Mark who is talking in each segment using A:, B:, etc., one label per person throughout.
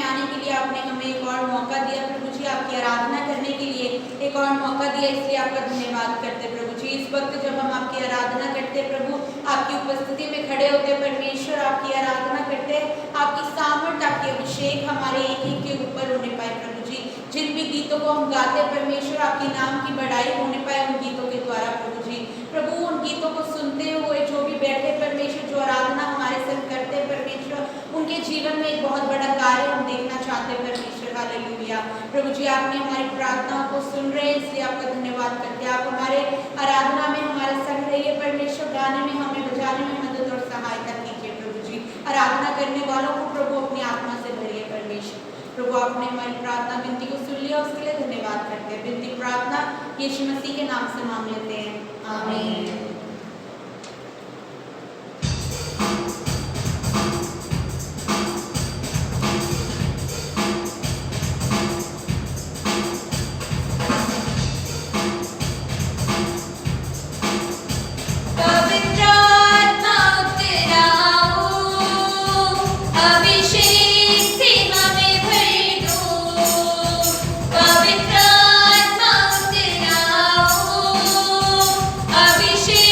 A: आने के लिए आपने हमें एक और मौका दिया प्रभु जी, आपकी आराधना करने के लिए एक और मौका दिया, इसलिए आपका धन्यवाद करते प्रभु जी। इस वक्त जब हम आपकी आराधना करते प्रभु, आपकी उपस्थिति में खड़े होते परमेश्वर, आपकी आराधना करते, आपकी सामर्थ, आपकी अभिषेक हमारे एक एक के ऊपर होने पाए प्रभु जी। जिन भी गीतों को हम गाते परमेश्वर, आपके नाम की बढ़ाई होने पाए उन गीतों के द्वारा प्रभु जी। प्रभु उन गीतों को सुनते हुए जो भी बैठे परमेश्वर, जो आराधना हमारे संग करते परमेश्वर, उनके जीवन में एक बहुत बड़ा कार्य हम देखना चाहते हैं परमेश्वर। हालेलुया प्रभु जी, आपने हमारी प्रार्थनाओं को सुन रहे हैं, इसलिए आपका धन्यवाद करते हैं। आप हमारे आराधना में हमारे संग रहिए परमेश्वर, गाने में हमें, बजाने में मदद और सहायता कीजिए प्रभु जी। आराधना करने वालों को प्रभु अपनी आत्मा से भरिए परमेश्वर। प्रभु आपने हमारी प्रार्थना विनती को सुन लिया, उसके लिए धन्यवाद करते हैं। विनती प्रार्थना यीशु मसीह के नाम से मांग लेते हैं, आमीन।
B: अभिषेक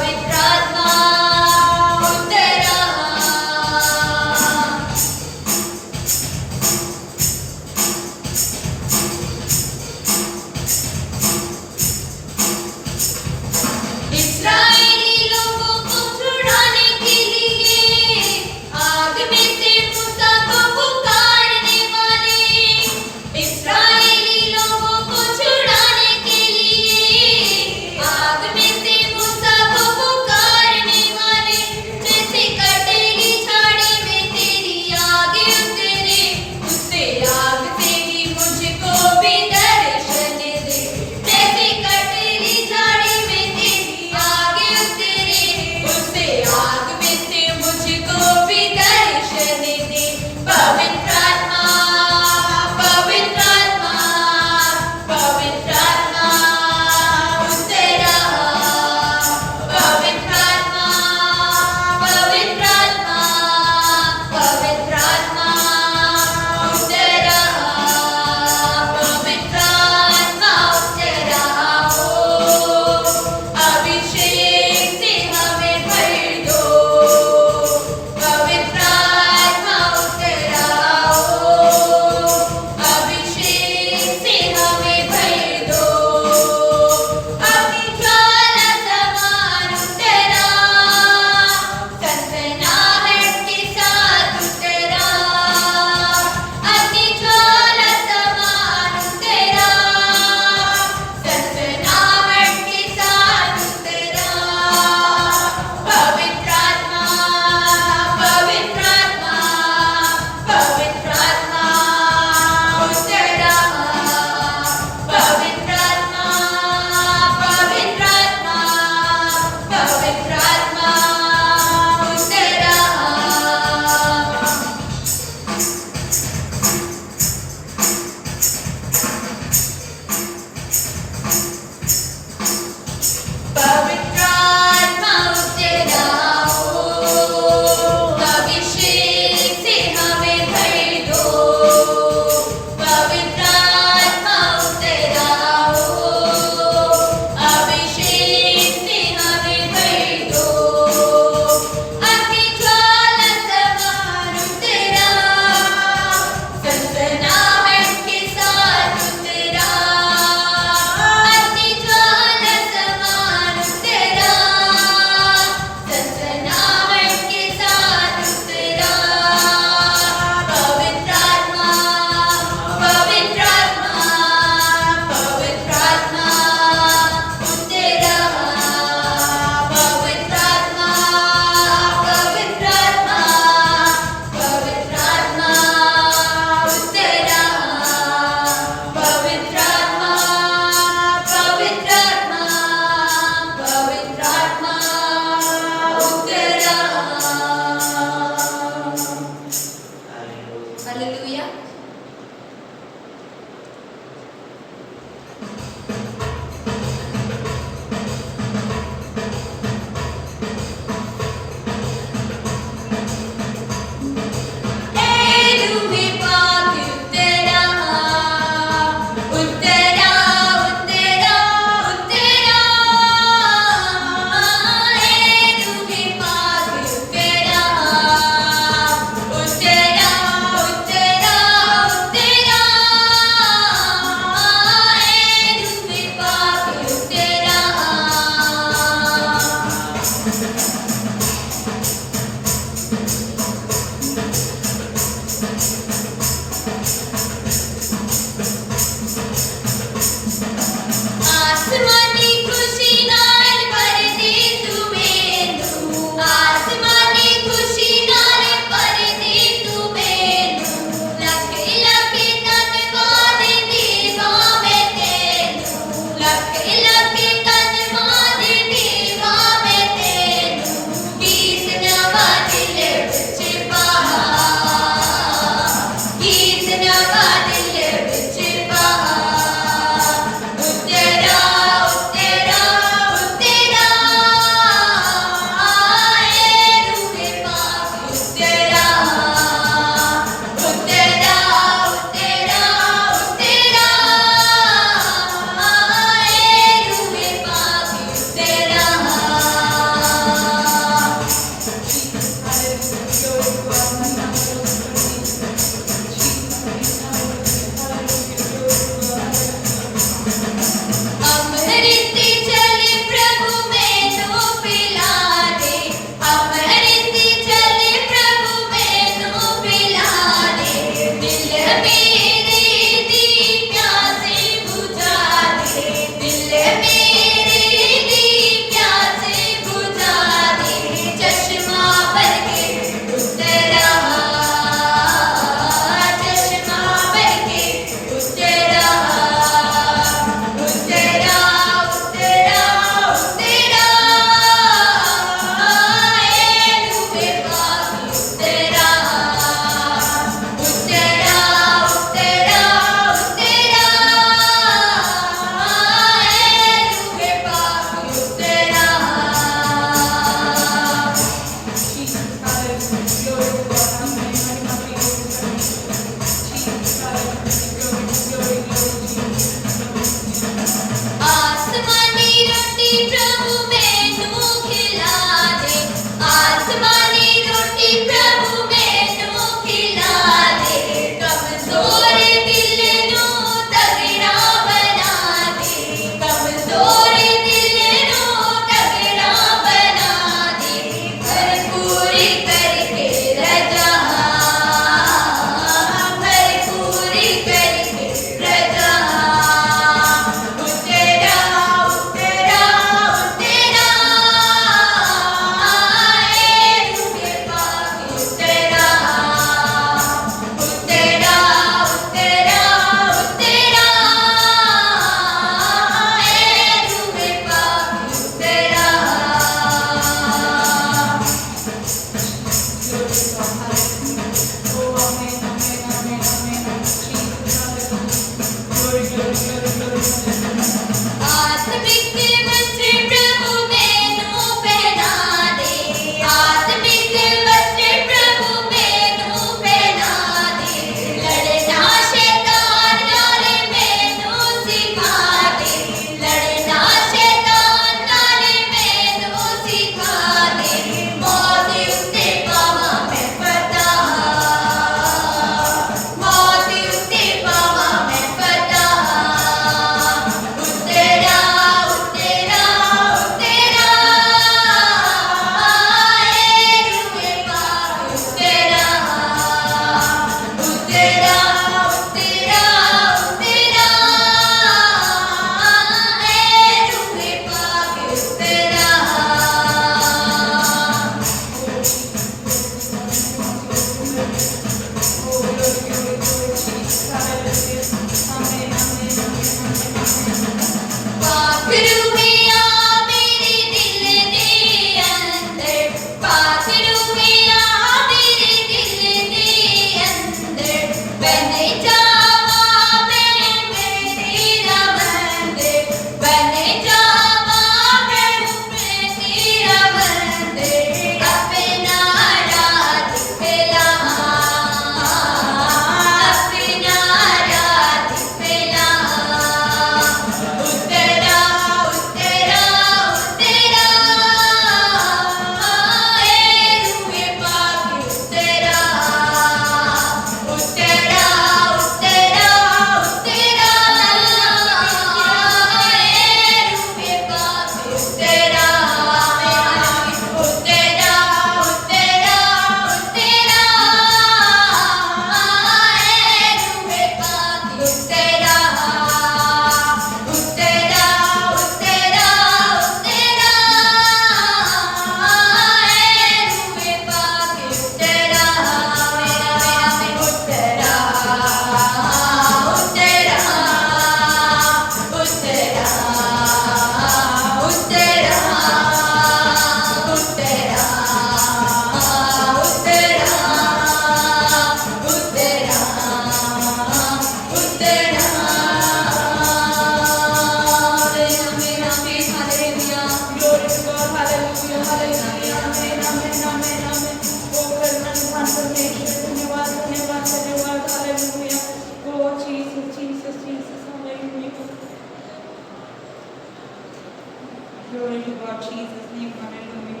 A: Glory to God, Jesus' name, hallelujah,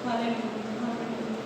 A: hallelujah, hallelujah.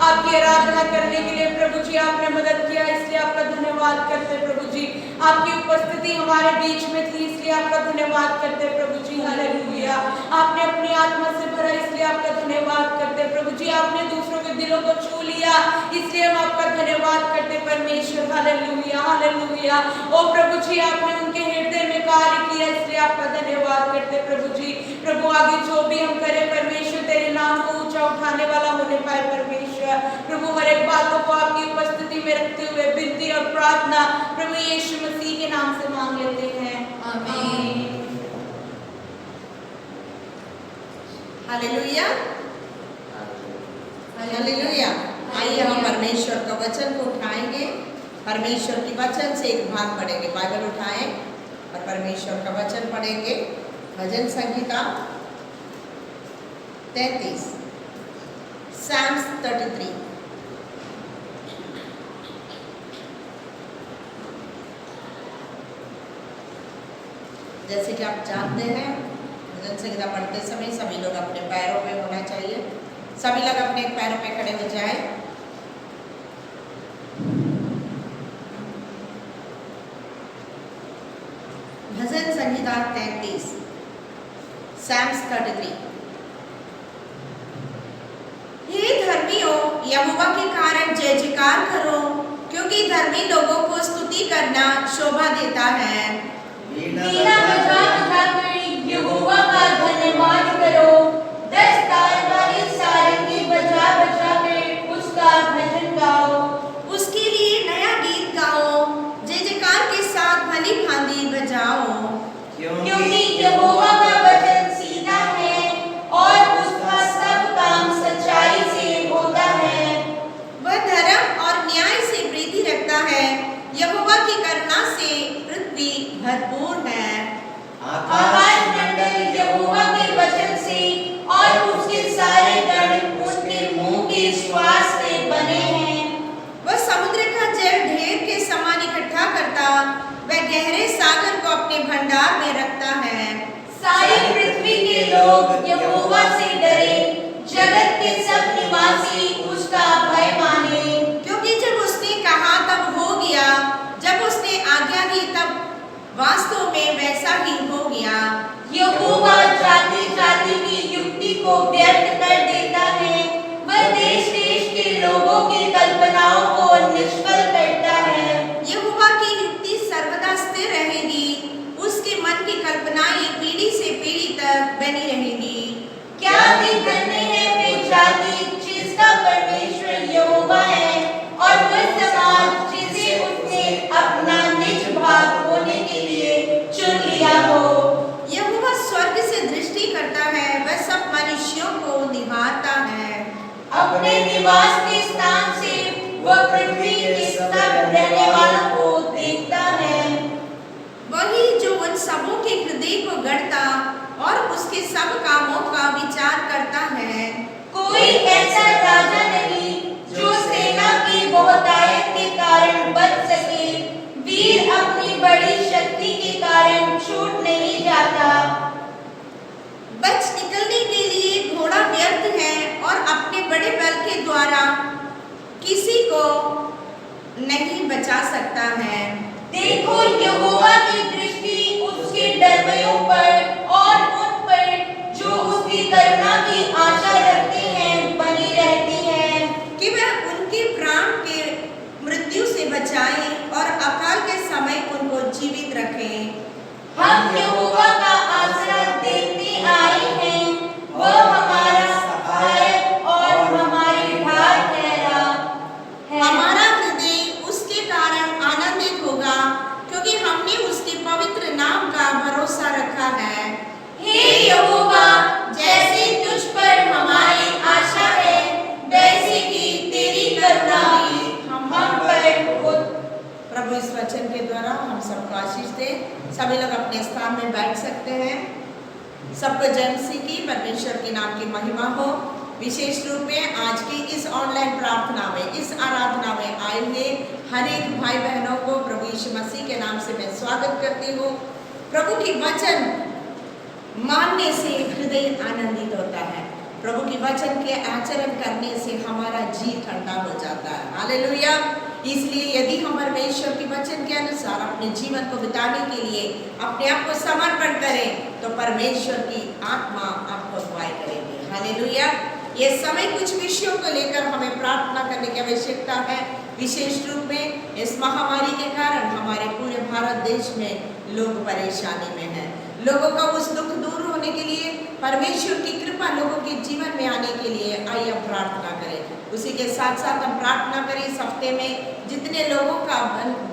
A: आपकी आराधना करने के लिए प्रभु जी आपने मदद किया, इसलिए आपका धन्यवाद करते प्रभु जी। आपकी उपस्थिति हमारे बीच में थी, इसलिए आपका धन्यवाद करते प्रभु जी। हालेलुया। आपने अपनी आत्मा से भरा, इसलिए आपका धन्यवाद करते प्रभु जी। आपने दूसरों के दिलों को छू लिया, इसलिए हम आपका धन्यवाद करते परमेश्वर। Hallelujah hallelujah. ओ प्रभु जी आपने उनके हृदय में कार्य किया, इसलिए आपका धन्यवाद करते प्रभु जी। प्रभु आगे जो भी हम करें परमेश्वर, तेरे नाम को ऊंचा उठाने वाला होने पाए परमेश्वर। प्रभु हर एक बातों को आपकी उपस्थिति में रखते हुए विनती और प्रार्थना प्रभु यीशु मसीह के नाम से मांग लेते हैं, आमीन।
B: Hallelujah hallelujah. आइए हम परमेश्वर का वचन को उठाएंगे, परमेश्वर के वचन से एक भाग पढ़ेंगे। बाइबल उठाएं और परमेश्वर का वचन पढ़ेंगे। भजन संहिता 33, Psalms 33। जैसे कि आप जानते हैं, भजन संहिता पढ़ते समय सभी लोग अपने पैरों पे होना चाहिए। सभी लोग अपने पैरों पे खड़े हो जाएं। भजन संहिता 33, Psalms 33। हे धर्मियों, यहोवा के कारण जय जयकार करो, क्योंकि धर्मी लोगों को स्तुति करना शोभा देता है।
A: वीणा बजा बजा कर यहोवा का धन्यवाद करो, 10 तार वाली सारंगी बजा बजा कर उसका भजन गाओ।
B: उसके लिए नया गीत गाओ, जय जयकार के साथ भली भांति बजाओ।
A: क्योंकि यहोवा का वचन सीधा है और उसका सब काम सच्चाई से होता है।
B: वह धर्म और न्याय से प्रीति रखता है, यहोवा की करुणा से पृथ्वी भरपूर है।
A: आकाश मंडल यहोवा के वचन से और उसके सारे गण उसके मुंह के श्वास से बने हैं।
B: वह समुद्र का जल ढेर के समान इकट्ठा करता, वह गहरे सागर को अपने भंडार में रखता है।
A: सारी पृथ्वी के लोग यहोवा से डरे, जगत के सब निवासी उसका भय माने।
B: क्योंकि जब उसने कहा तब हो गया, जब उसने आज्ञा दी तब वास्तव में वैसा ही हो गया।
A: यहोवा जाति जाति की युक्ति को व्यर्थ कर देता अपने निवास के स्थान से वह पृथ्वी के सब रहने वालों को देखता है।
B: वही जो उन सबों के हृदय को गढ़ता और उसके सब कामों का विचार करता है।
A: कोई ऐसा राजा नहीं जो सेना की बहुतायत के कारण बच सके। वीर अपनी बड़ी शक्ति के कारण छूट नहीं जाता।
B: बच निकलने के लिए घोड़ा व्यर्थ है और अपने बड़े बल के द्वारा किसी को नहीं बचा सकता है।
A: देखो, यहोवा की दृष्टि उसके डरवैयों पर और उन पर जो उसकी करुणा की आशा रखते हैं बनी रहती है,
B: कि वह उनके प्राण के मृत्यु से बचाए और अकाल के समय उनको जीवित रखे।
A: हम यहोवा का आसरा देखते आए हैं। वह हमारा सहायक और हमारी ढाल ठहरा है।
B: हमारा हृदय उसके कारण आनंदित होगा, क्योंकि हमने उसके पवित्र नाम का भरोसा रखा है।
A: हे यहोवा, जैसे तुझ पर हमारी आशा है, वैसे ही तेरी करुणा भी हम पर हो।
B: प्रभु इस वचन के द्वारा हम सबको आशीष दे। सभी लोग अपने स्थान में बैठ सकते हैं। सबको जय मसीह की, परमेश्वर के नाम की महिमा हो। विशेष रूप में आज की इस ऑनलाइन प्रार्थना में, इस आराधना में आए हुए हर एक भाई बहनों को प्रभु यीशु मसीह के नाम से मैं स्वागत करती हूँ। प्रभु की वचन मानने से हृदय आनंदित होता है। प्रभु की वचन के आचरण करने से हमारा जी ठंडा हो जाता है। हालेलुया। इसलिए यदि हम परमेश्वर के वचन के अनुसार अपने जीवन को बिताने के लिए अपने आप को समर्पण करें तो परमेश्वर की आत्मा आपको अगुवाई करेगी। हालेलुया। ये समय कुछ विषयों को लेकर हमें प्रार्थना करने की आवश्यकता है। विशेष रूप में इस महामारी के कारण हमारे पूरे भारत देश में लोग परेशानी में हैं। लोगों का उस दुख दूर होने के लिए, परमेश्वर की कृपा लोगों के जीवन में आने के लिए आइए हम प्रार्थना करें। उसी के साथ साथ हम प्रार्थना करें इस हफ्ते में जितने लोगों का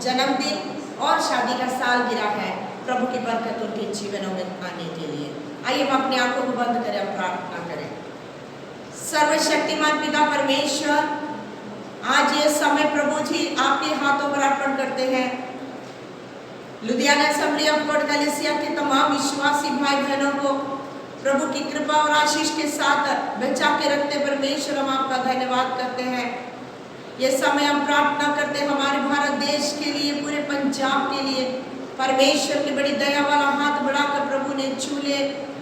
B: जन्मदिन और शादी का सालगिरह है, प्रभु की बरकत उनके जीवनों में आने के लिए। आइए हम अपनी आंखों को बंद करें, हम प्रार्थना करें। सर्वशक्तिमान पिता परमेश्वर, आज ये समय प्रभु जी आपके हाथों पर अर्पण करते हैं। लुधियाना असेंबली ऑफ गॉड कलीसिया के तमाम विश्वासी भाई बहनों को प्रभु की कृपा और आशीष के साथ बचा के रखते परमेश्वर, हम आपका धन्यवाद करते हैं। ये समय हम प्रार्थना करते हैं हमारे भारत देश के लिए, पूरे पंजाब के लिए। परमेश्वर की बड़ी दया वाला हाथ बढ़ाकर प्रभु ने छू ले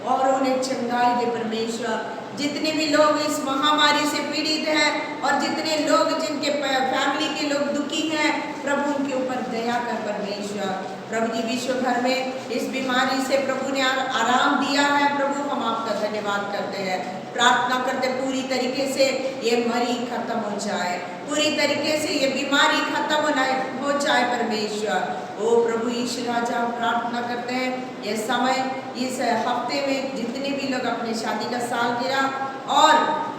B: और उन्हें चंगाई दे। परमेश्वर, जितने भी लोग इस महामारी से पीड़ित हैं और जितने लोग जिनके फैमिली के लोग दुखी हैं, प्रभु उनके ऊपर दया कर। परमेश्वर प्रभु जी, विश्व भर में इस बीमारी से प्रभु ने आराम दिया है। प्रभु हम आपका धन्यवाद करते हैं। प्रार्थना करते पूरी तरीके से ये मरी खत्म हो जाए, पूरी तरीके से ये बीमारी खत्म हो जाए। परमेश्वर ओ प्रभु यीशु राजा, हम प्रार्थना करते हैं ये समय, इस हफ्ते में जितने भी लोग अपने शादी का सालगिरह और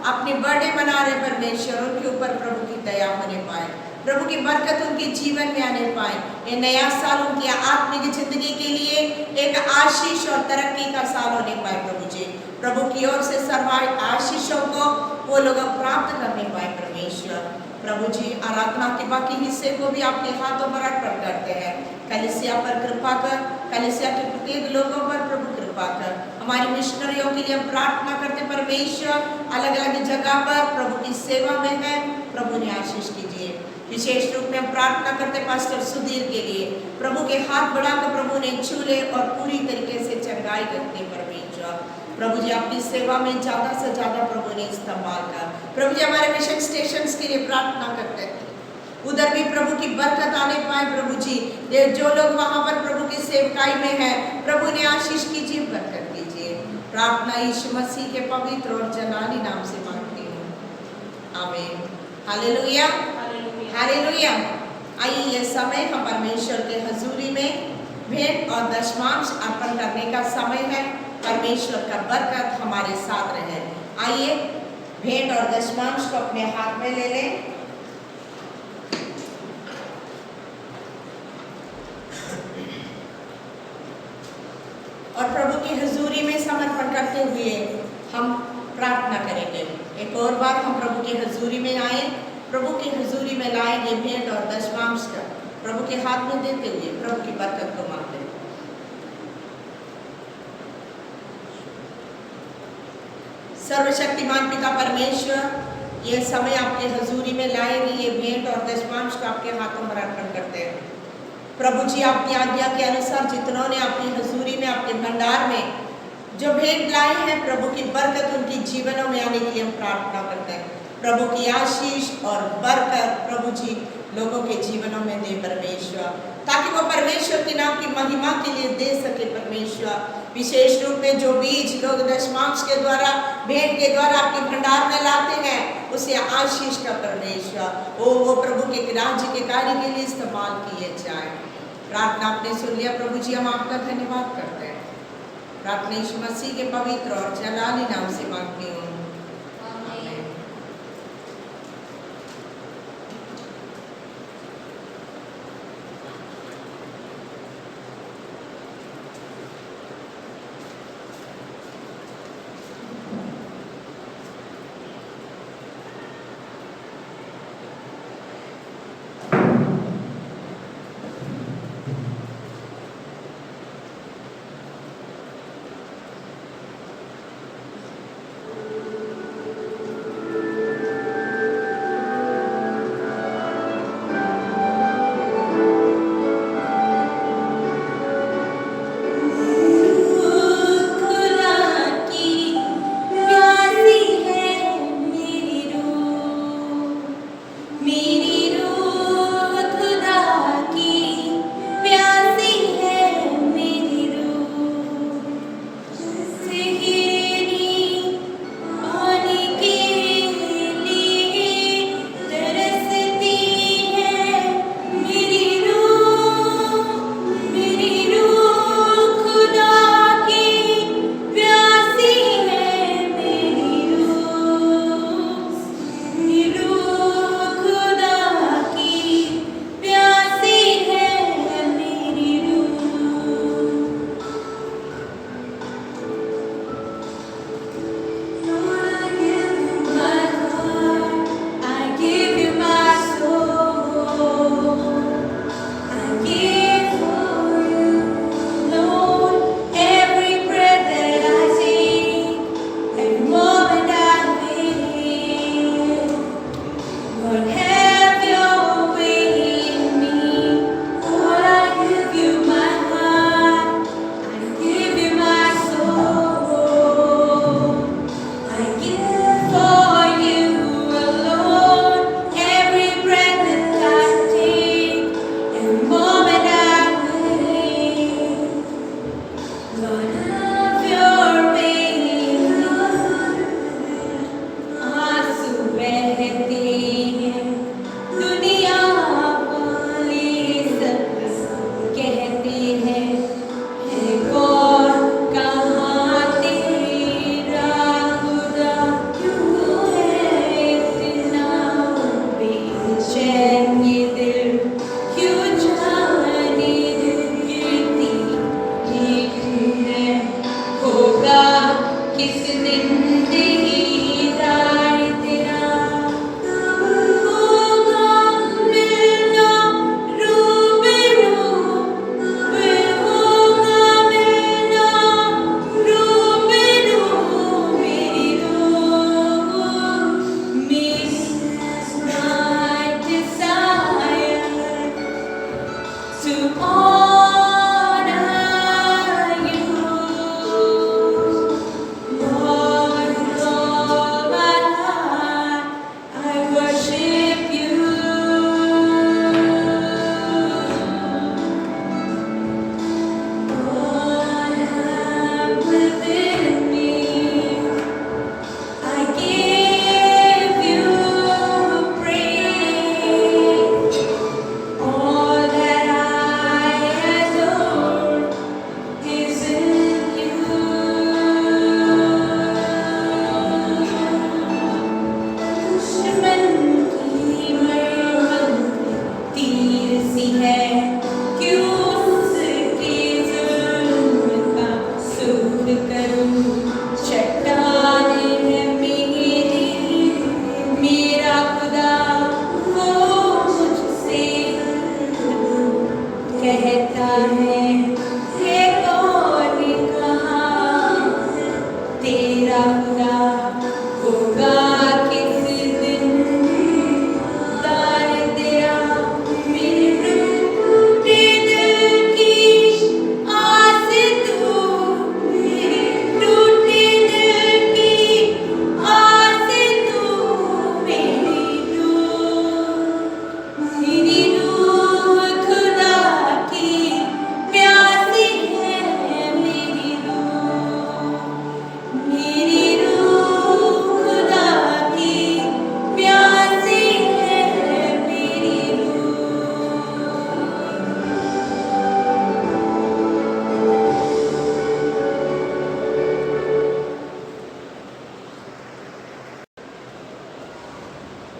B: अपने बर्थडे मना रहे, परमेश्वर उनके ऊपर प्रभु की दया होने पाए, प्रभु की बरकत उनके जीवन में आने पाए। ये नया साल उनकी आत्मिक जिंदगी के लिए एक आशीष और तरक्की का साल होने पाए। प्रभु जी, प्रभु की ओर से सर्व आशीषों को वो लोग प्राप्त करने पाए। परमेश्वर प्रभु जी, आराधना के बाकी हिस्से को भी आपके हाथों पर अर्पण करते हैं। कलीसिया पर कृपा कर, कलीसिया के प्रत्येक लोगों पर प्रभु कृपा कर। हमारी मिशनरियों के लिए हम प्रार्थना करते परमेश्वर, अलग अलग जगह पर प्रभु की सेवा में है, प्रभु ने आशीष कीजिए। विशेष रूप में हम प्रार्थना करते पास्टर सुधीर के लिए, प्रभु के हाथ बढ़ाकर प्रभु ने छू ले और पूरी तरीके से चंगाई करते। परमेश्वर प्रभु जी, आपकी सेवा में ज़्यादा से ज़्यादा प्रभु ने इस्तेमाल कर। प्रभु जी, हमारे मिशन स्टेशंस के लिए प्रार्थना करते हैं, उधर भी प्रभु की बरकत आने पाए। प्रभु जी, ये जो लोग वहाँ पर प्रभु की सेवकाई में हैं, प्रभु ने आशीष कीजिए, बरकत कीजिए। प्रार्थना यीशु मसीह के पवित्र और जलाली नाम से मांगती हूँ, आमीन। Hallelujah, hallelujah. आइए ये समय हम परमेश्वर के हजूरी में भेंट और दशमांश अर्पण करने का समय है। परमेश्वर का बरकत हमारे साथ रहे। आइए भेंट और दशमांश को अपने हाथ में ले लें। और प्रभु की हजूरी में समर्पण करते हुए हम प्रार्थना करेंगे। एक और बार हम प्रभु की हजूरी में आए, प्रभु की हजूरी में लाएंगे भेंट और दशमांश का प्रभु के हाथ में देते हुए प्रभु की बरकत को मांगते हैं। सर्वशक्तिमान पिता परमेश्वर, ये समय आपके हजूरी में लाएंगे, ये भेंट और दशमांश को आपके हाथों में अर्पण करते हैं। प्रभु जी, आपकी आज्ञा के अनुसार जितनों ने अपनी हजूरी में, आपके भंडार में जो भेंट लाई है, प्रभु की बरकत उनके जीवनों में आने के लिए हम प्रार्थना करते हैं। प्रभु की आशीष और बरकत प्रभु जी लोगों के जीवनों में दे परमेश्वर, ताकि वो परमेश्वर के नाम की महिमा के लिए दे सके परमेश्वर। विशेष रूप में जो बीज लोग दशमांश के द्वारा, भेंट के द्वारा आपके भंडार में लाते हैं, उसे आशीष का परमेश्वर वो प्रभु के राज्य के कार्य के लिए इस्तेमाल किए जाए। प्रार्थना आपने सुन लिया प्रभु जी, हम आपका धन्यवाद करते हैं। प्रार्थना यीशु मसीह के पवित्र और जलाली नाम से मांगती हूँ, आमीन।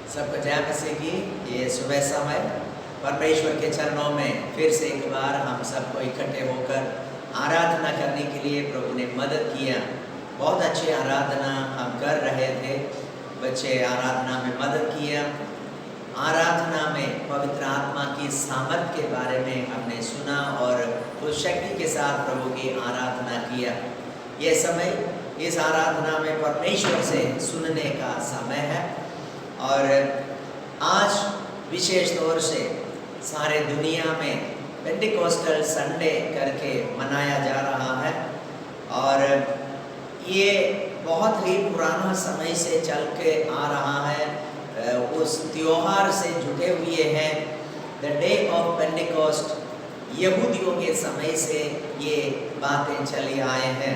C: सबको जय मसीह की। ये सुबह समय परमेश्वर के चरणों में फिर से एक बार हम सबको इकट्ठे होकर आराधना करने के लिए प्रभु ने मदद किया। बहुत अच्छी आराधना हम कर रहे थे, बच्चे आराधना में मदद किया। आराधना में पवित्र आत्मा की सामर्थ के बारे में हमने सुना और उस शक्ति के साथ प्रभु की आराधना किया। ये समय इस आराधना में परमेश्वर से सुनने का समय है और आज विशेष तौर से सारे दुनिया में पेंटिकोस्टल संडे करके मनाया जा रहा है और ये बहुत ही पुराना समय से चल के आ रहा है। उस त्योहार से जुड़े हुए हैं। द डे ऑफ पेंटिकोस्ट, यहूदियों के समय से ये बातें चली आए हैं।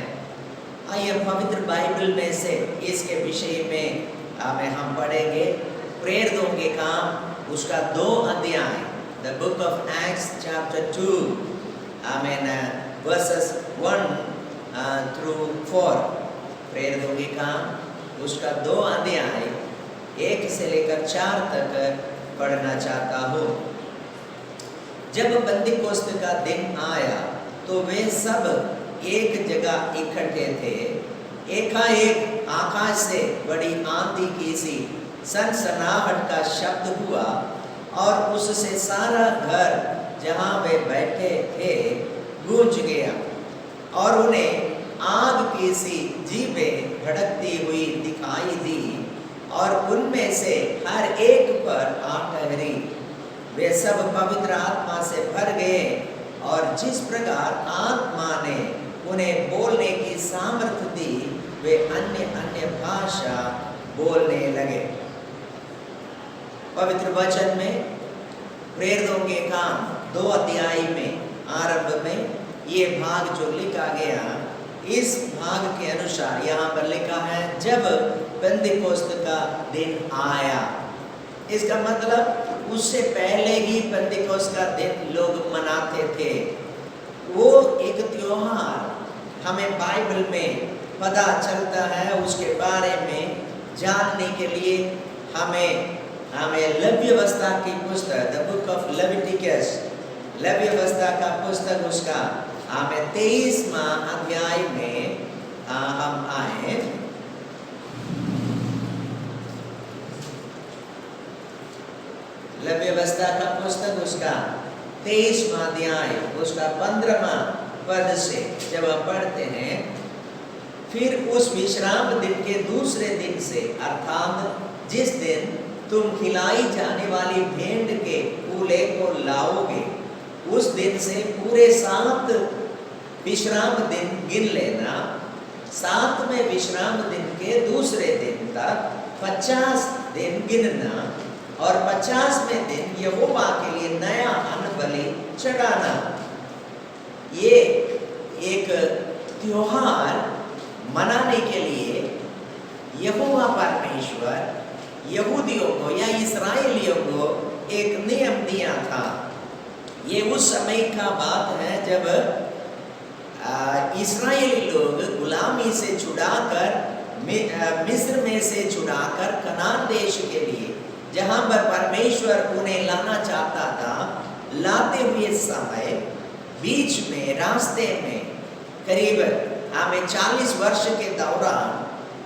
C: आइए पवित्र बाइबल में से इसके विषय में हम पढ़ेंगे। प्रेरितों के काम उसका 2 अध्याय, the book of acts chapter 2, versus 1 through 4। प्रेरितों के काम उसका 2 अध्याय 1 से लेकर 4 तक पढ़ना चाहता हूँ। जब पेंतिकोस्त का दिन आया तो वे सब एक जगह इकट्ठे थे। एकाएक आकाश से बड़ी आंधी की सी सनसनाहट का शब्द हुआ और उससे सारा घर जहाँ वे बैठे थे गूंज गया और उन्हें आग की सी जीभें भड़कती हुई दिखाई दी और उनमें से हर एक पर आ ठहरी। वे सब पवित्र आत्मा से भर गए और जिस प्रकार आत्मा ने उन्हें बोलने की सामर्थ्य दी वे अन्य अन्य भाषा बोलने लगे। पवित्र वचन में प्रेरितों के काम 2 अध्याय में आरंभ में ये भाग जो लिखा गया, इस भाग के अनुसार यहाँ पर लिखा है जब पेंतिकोस्त का दिन आया। इसका मतलब उससे पहले ही पेंतिकोस्त का दिन लोग मनाते थे। वो एक त्योहार हमें बाइबल में पता चलता है। उसके बारे में जानने के लिए हमें लेवियवस्था की पुस्तक, द बुक ऑफ लेविटिकस, लेवियवस्था का पुस्तक उसका 23वां अध्याय में हम आए। लेवियवस्था का पुस्तक उसका 23वां अध्याय उसका 15वां पद से जब हम पढ़ते हैं, फिर उस विश्राम दिन के दूसरे दिन से अर्थात जिस दिन तुम खिलाई जाने वाली भेंट के कूले को लाओगे, उस दिन से पूरे 7 विश्राम दिन गिन लेना। 7वें विश्राम दिन के दूसरे दिन तक 50 दिन गिनना और 50वें दिन यहोवा के लिए नया अन्न बलि चढ़ाना। ये एक त्योहार मनाने के लिए यहोवा परमेश्वर यहूदियों को या इस्राएलियों को एक नियम दिया था। ये उस समय का बात है जब इस्राएली लोग गुलामी से छुड़ाकर मिस्र में से छुड़ाकर कनान देश के लिए जहाँ पर परमेश्वर उन्हें लाना चाहता था, लाते हुए समय बीच में रास्ते में करीब 40 वर्ष के दौरान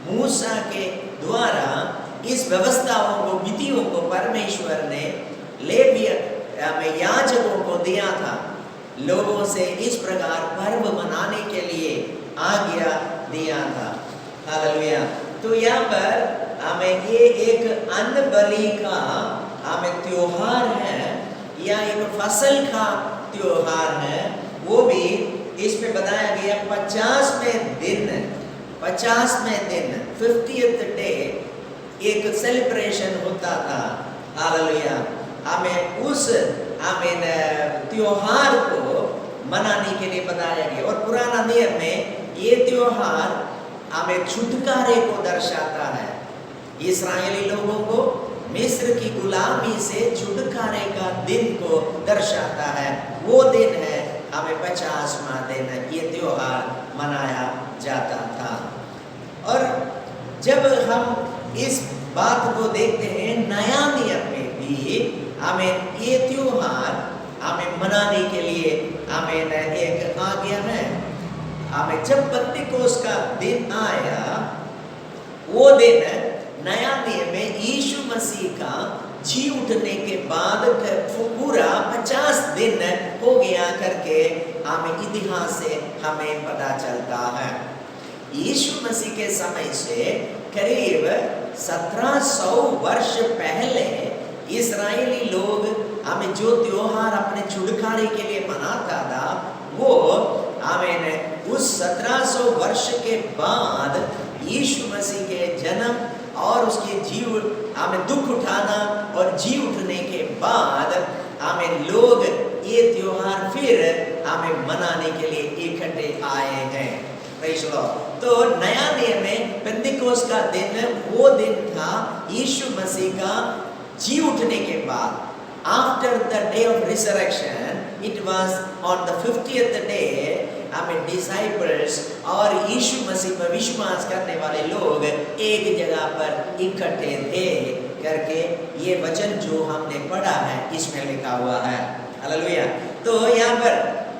C: मूसा के द्वारा इस व्यवस्थाओं को, विधियों को परमेश्वर ने लेविय याजकों को दिया था। लोगों से इस प्रकार पर्व मनाने के लिए आज्ञा दिया था। हालेलुया। तो यहाँ पर हमें ये एक अन्न बलि का त्योहार है या एक फसल का त्योहार है। वो भी इसमें बताया गया 50वें दिन 50th डे एक सेलिब्रेशन होता था। हालेलुया। हमें उस त्योहार को मनाने के लिए बताया गया और पुराना नियम में ये त्योहार हमें छुटकारे को दर्शाता है। इस्राएली लोगों को मिस्र की गुलामी से छुटकारे का दिन को दर्शाता है। वो दिन है हमें 50वां दिन ये त्योहार मनाया जाता था। और जब हम इस बात को देखते हैं नया नियम में भी हमें ये त्योहार हमें मनाने के लिए हमें एक आज्ञा है। हमें जब पेंतिकोस्त का दिन आया, वो दिन नया नियम में यीशु मसीह का जी उठने के बाद पूरा 50 दिन हो गया करके हमें इतिहास से हमें पता चलता है। यीशु मसीह के समय से करीब 1700 वर्ष पहले इस्राएली लोग हमें जो त्योहार अपने छुटकारे के लिए मनाता था, वो हमें उस 1700 वर्ष के बाद यीशु मसीह के जन्म और उसके जीव हमें दुख उठाना और जी उठने के बाद हमें लोग ये त्योहार फिर हमें मनाने के लिए इकट्ठे आए हैं। Praise the Lord. तो नया नियम में पेंतिकोस्त का दिन वो दिन था यीशु मसीह का जी उठने के बाद। After the day of resurrection, it was on the 50th day, हमें डिसाइपल्स और यीशु मसीह पर विश्वास करने वाले लोग एक जगह पर इकट्ठे थे करके ये वचन जो हमने पढ़ा है इसमें लिखा हुआ है। हालेलुया। तो यहाँ पर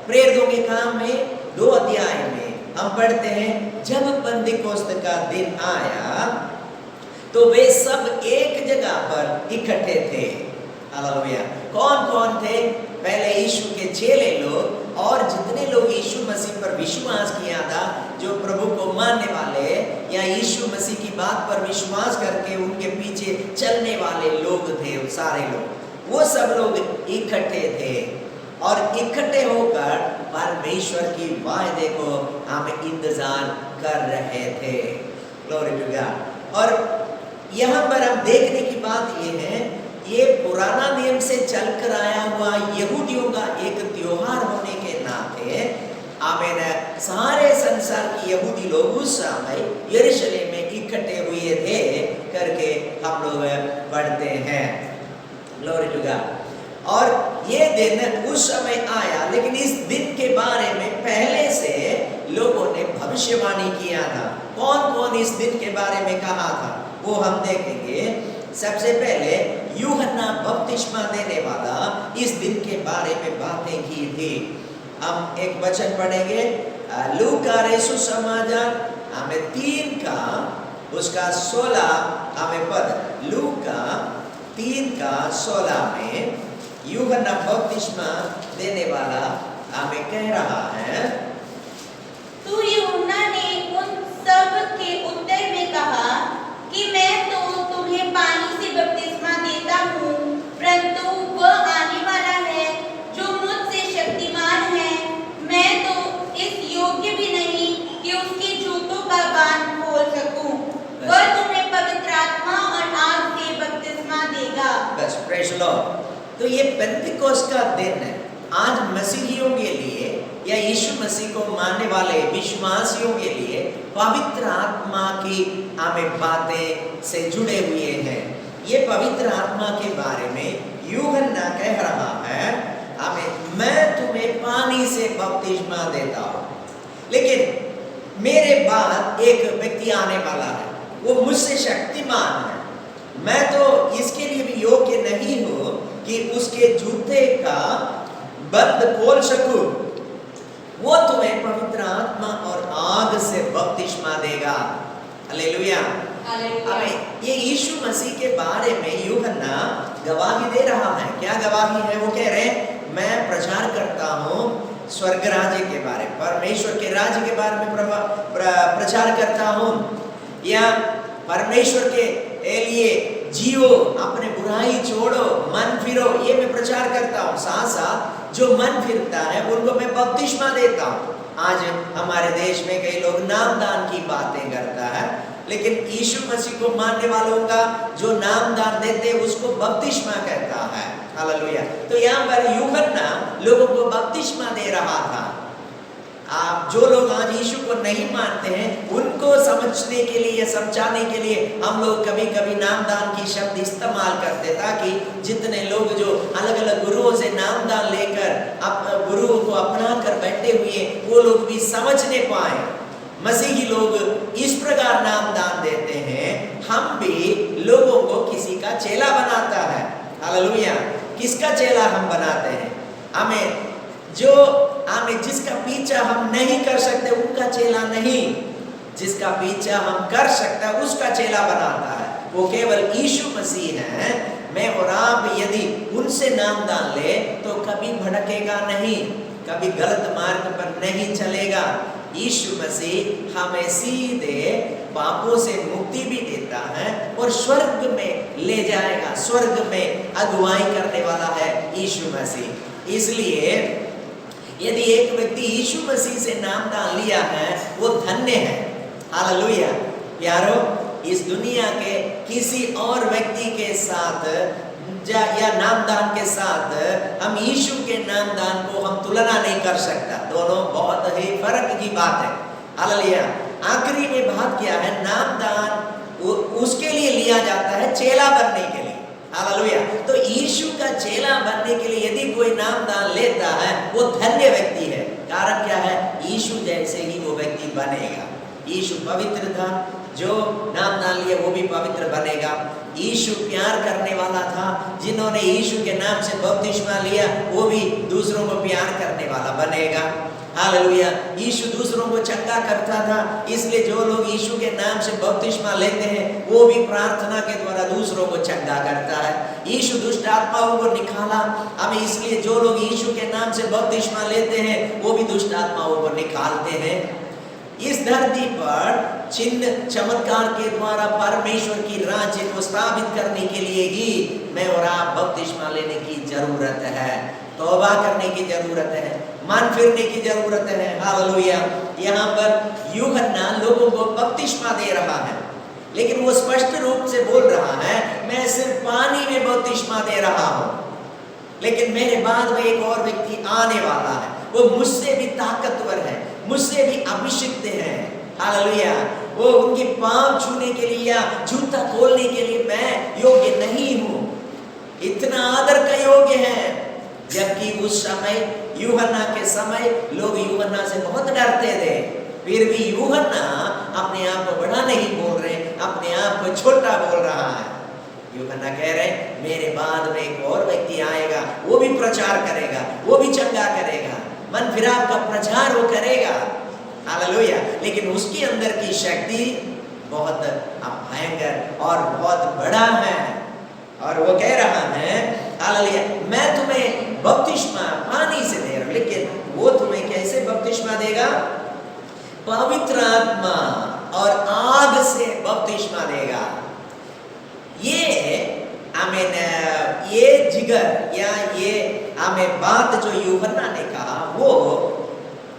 C: प्रेरितों के काम में 2 अध्याय में हम पढ़ते हैं, जब पेंतिकोस्त का दिन आया तो वे सब एक जगह पर इकट्ठे थे। हालेलुया। कौन कौन थे? पहले यीशु के चेले लोग और जितने लोग यीशु मसीह पर विश्वास किया था, जो प्रभु को मानने वाले या यीशु मसीह की बात पर विश्वास करके उनके पीछे चलने वाले लोग थे, सारे लोग, वो सब लोग इकट्ठे थे और इकट्ठे होकर परमेश्वर की वायदे को हम इंतजार कर रहे थे। Glory to God. और यहाँ पर हम देखने की बात ये है, ये पुराना नियम से चलकर आया हुआ यहूदियों का एक त्योहार होने के नाते आमीन सारे संसार की यहूदी लोग उस समय यरूशलेम में इकट्ठे हुए थे करके हम लोग पढ़ते हैं। Glory to God. और ये दिन उस समय आया, लेकिन इस दिन के बारे में पहले से लोगों ने भविष्यवाणी किया था। कौन कौन इस दिन के बारे में कहा था वो हम देखेंगे। सबसे पहले यूहन्ना बपतिस्मा देने वाला इस दिन के बारे में बातें की थी। हम एक वचन पढ़ेंगे, लूका सुसमाचार हमें 3 का उसका 16 हमें पद, लूका 3 का 16 में यूहन्ना बपतिस्मा देने वाला हमें कह रहा है,
A: तो यूहन्ना ने उन सब के उत्तर में कहा कि मैं तो तुम्हें पानी से बपतिस्मा देता हूँ, परंतु वह आने वाला है जो मुझसे शक्तिमान है, मैं तो इस योग्य भी नहीं कि उसके जूतों का बांध खोल सकूं। वह तुम्हें पवित्र आत्मा और आग से बपतिस्मा देगा।
C: बस प्रेज़ द लॉर्ड। तो ये पेंतिकोस्त का दिन है आज मसीहियों के लिए या यीशु मसीह को मानने वाले विश्वासियों के लिए पवित्र आत्मा की हमें बातें से जुड़े हुए हैं। ये पवित्र आत्मा के बारे में यूहन्ना कह रहा है हमें, मैं तुम्हें पानी से बपतिस्मा देता हूँ, लेकिन मेरे बाद एक व्यक्ति आने वाला है, वो मुझसे शक्तिमान है, मैं तो इसके लिए भी योग्य नहीं हूँ कि उसके जूते का बंद खोल सकूं। वो तुम्हें पवित्र आत्मा और आग से बपतिस्मा देगा। हालेलुया। हमें ये यीशु मसीह के बारे में यूहन्ना गवाही दे रहा है। क्या गवाही है? वो कह रहे हैं, मैं प्रचार करता हूँ स्वर्ग राज्य के बारे में, परमेश्वर के राज्य के बारे में प्रचार करता हूँ, या परमेश्वर के लिए जियो, अपने बुराई छोड़ो, मन फिरो, ये मैं प्रचार करता हूँ। साथ साथ जो मन फिरता है उनको मैं बपतिस्मा देता हूँ। आज हमारे देश में कई लोग नामदान की बातें करता है, लेकिन यीशु मसीह को मानने वालों का जो नामदान देते उसको बपतिस्मा कहता है। हालेलुया। तो यहाँ पर यूहन्ना लोगों को बपतिस्मा दे रहा था। आप जो लोग आज यीशु को नहीं मानते हैं उनको समझने के लिए, समझाने के लिए हम लोग कभी कभी नामदान की शब्द इस्तेमाल करते, ताकि जितने लोग जो अलग अलग गुरुओं से नामदान लेकर गुरुओं को अपना कर बैठे हुए वो लोग भी समझने पाए। मसीही लोग इस प्रकार नामदान देते हैं, हम भी लोगों को किसी का चेला बनाता है। हालेलुया। किसका चेला हम बनाते हैं? हमें जिसका पीछा हम नहीं कर सकते उनका चेला नहीं, जिसका पीछा हम कर सकते हैं उसका चेला बनाता है। वो केवल यीशु मसीह है। मैं और आप यदि उनसे नाम डाल ले तो कभी भटकेगा नहीं, कभी गलत मार्ग पर नहीं चलेगा। यीशु मसीह हमें सीधे पापों से मुक्ति भी देता है और स्वर्ग में ले जाएगा। स्वर्ग में अगुवाई करने वाला है यीशु मसीह। इसलिए यदि एक व्यक्ति यीशु मसीह से नाम डाल लिया है वो धन्य है। हालेलुया। प्यारो, इस दुनिया के किसी और व्यक्ति के साथ या नामदान के साथ हम यीशु के नामदान को हम तुलना नहीं कर सकता। दोनों बहुत ही फर्क की बात है। हालेलुया। आखिरी में बात क्या है? नामदान उसके लिए लिया जाता है चेला बनने के लिए। हालेलुया। तो यीशु का चेला बनने के लिए यदि कोई नामदान लेता है वो धन्य व्यक्ति है। कारण क्या है? यीशु जैसे ही वो व्यक्ति बनेगा। यीशु पवित्र था, जो नामदान लिया वो भी पवित्र बनेगा। यीशु प्यार करने वाला था, जिन्होंने यीशु के नाम से बपतिस्मा लिया वो भी दूसरों को प्यार करने वाला बनेगा। हालेलुया। यीशु दूसरों को चंगा करता था, इसलिए जो लोग यीशु के नाम से बपतिस्मा लेते हैं वो भी प्रार्थना के द्वारा दूसरों को चंगा करता है। यीशु दुष्ट आत्माओं को निकाला, हमें इसलिए जो लोग यीशु के नाम से बपतिस्मा लेते हैं वो भी दुष्ट आत्माओं को निकालते हैं। इस धरती पर चिन्ह चमत्कार के द्वारा परमेश्वर की राज्य को स्थापित करने के लिए ही मैं और आप बपतिस्मा लेने की जरूरत है, तौबा करने की जरूरत है, मन फिरने की जरूरत है। हालेलुया। यहाँ पर यूहन्ना लोगों को बपतिस्मा दे रहा है, लेकिन वो स्पष्ट रूप से बोल रहा है मैं सिर्फ पानी में बपतिस्मा दे रहा हूँ, लेकिन मेरे बाद में एक और व्यक्ति आने वाला है, वो मुझसे भी ताकतवर है, मुझसे भी अभिषिक्त है। हालेलुया। वो उनके पांव छूने के लिए या जूता खोलने के लिए मैं योग्य नहीं हूँ, इतना आदर का योग्य है। जबकि उस समय यूहन्ना के समय लोग यूहन्ना से बहुत डरते थे, फिर भी यूहन्ना अपने आप को बड़ा नहीं बोल रहे, अपने आप को छोटा बोल रहा है। यूहन्ना कह रहे मेरे बाद में एक और व्यक्ति आएगा, वो भी प्रचार करेगा, वो भी चंगा करेगा, मन फिराव का प्रचार वो करेगा। हालेलुया। लेकिन उसके अंदर की शक्ति बहुत भयंकर और बहुत बड़ा है, और वो कह रहा है हालेलुया मैं तुम्हें बपतिस्मा पानी से दे रहा हूं, लेकिन वो तुम्हें कैसे बपतिस्मा देगा? पवित्र आत्मा और आग से बपतिस्मा देगा। ये जिगर या ये बात जो यूहन्ना ने कहा वो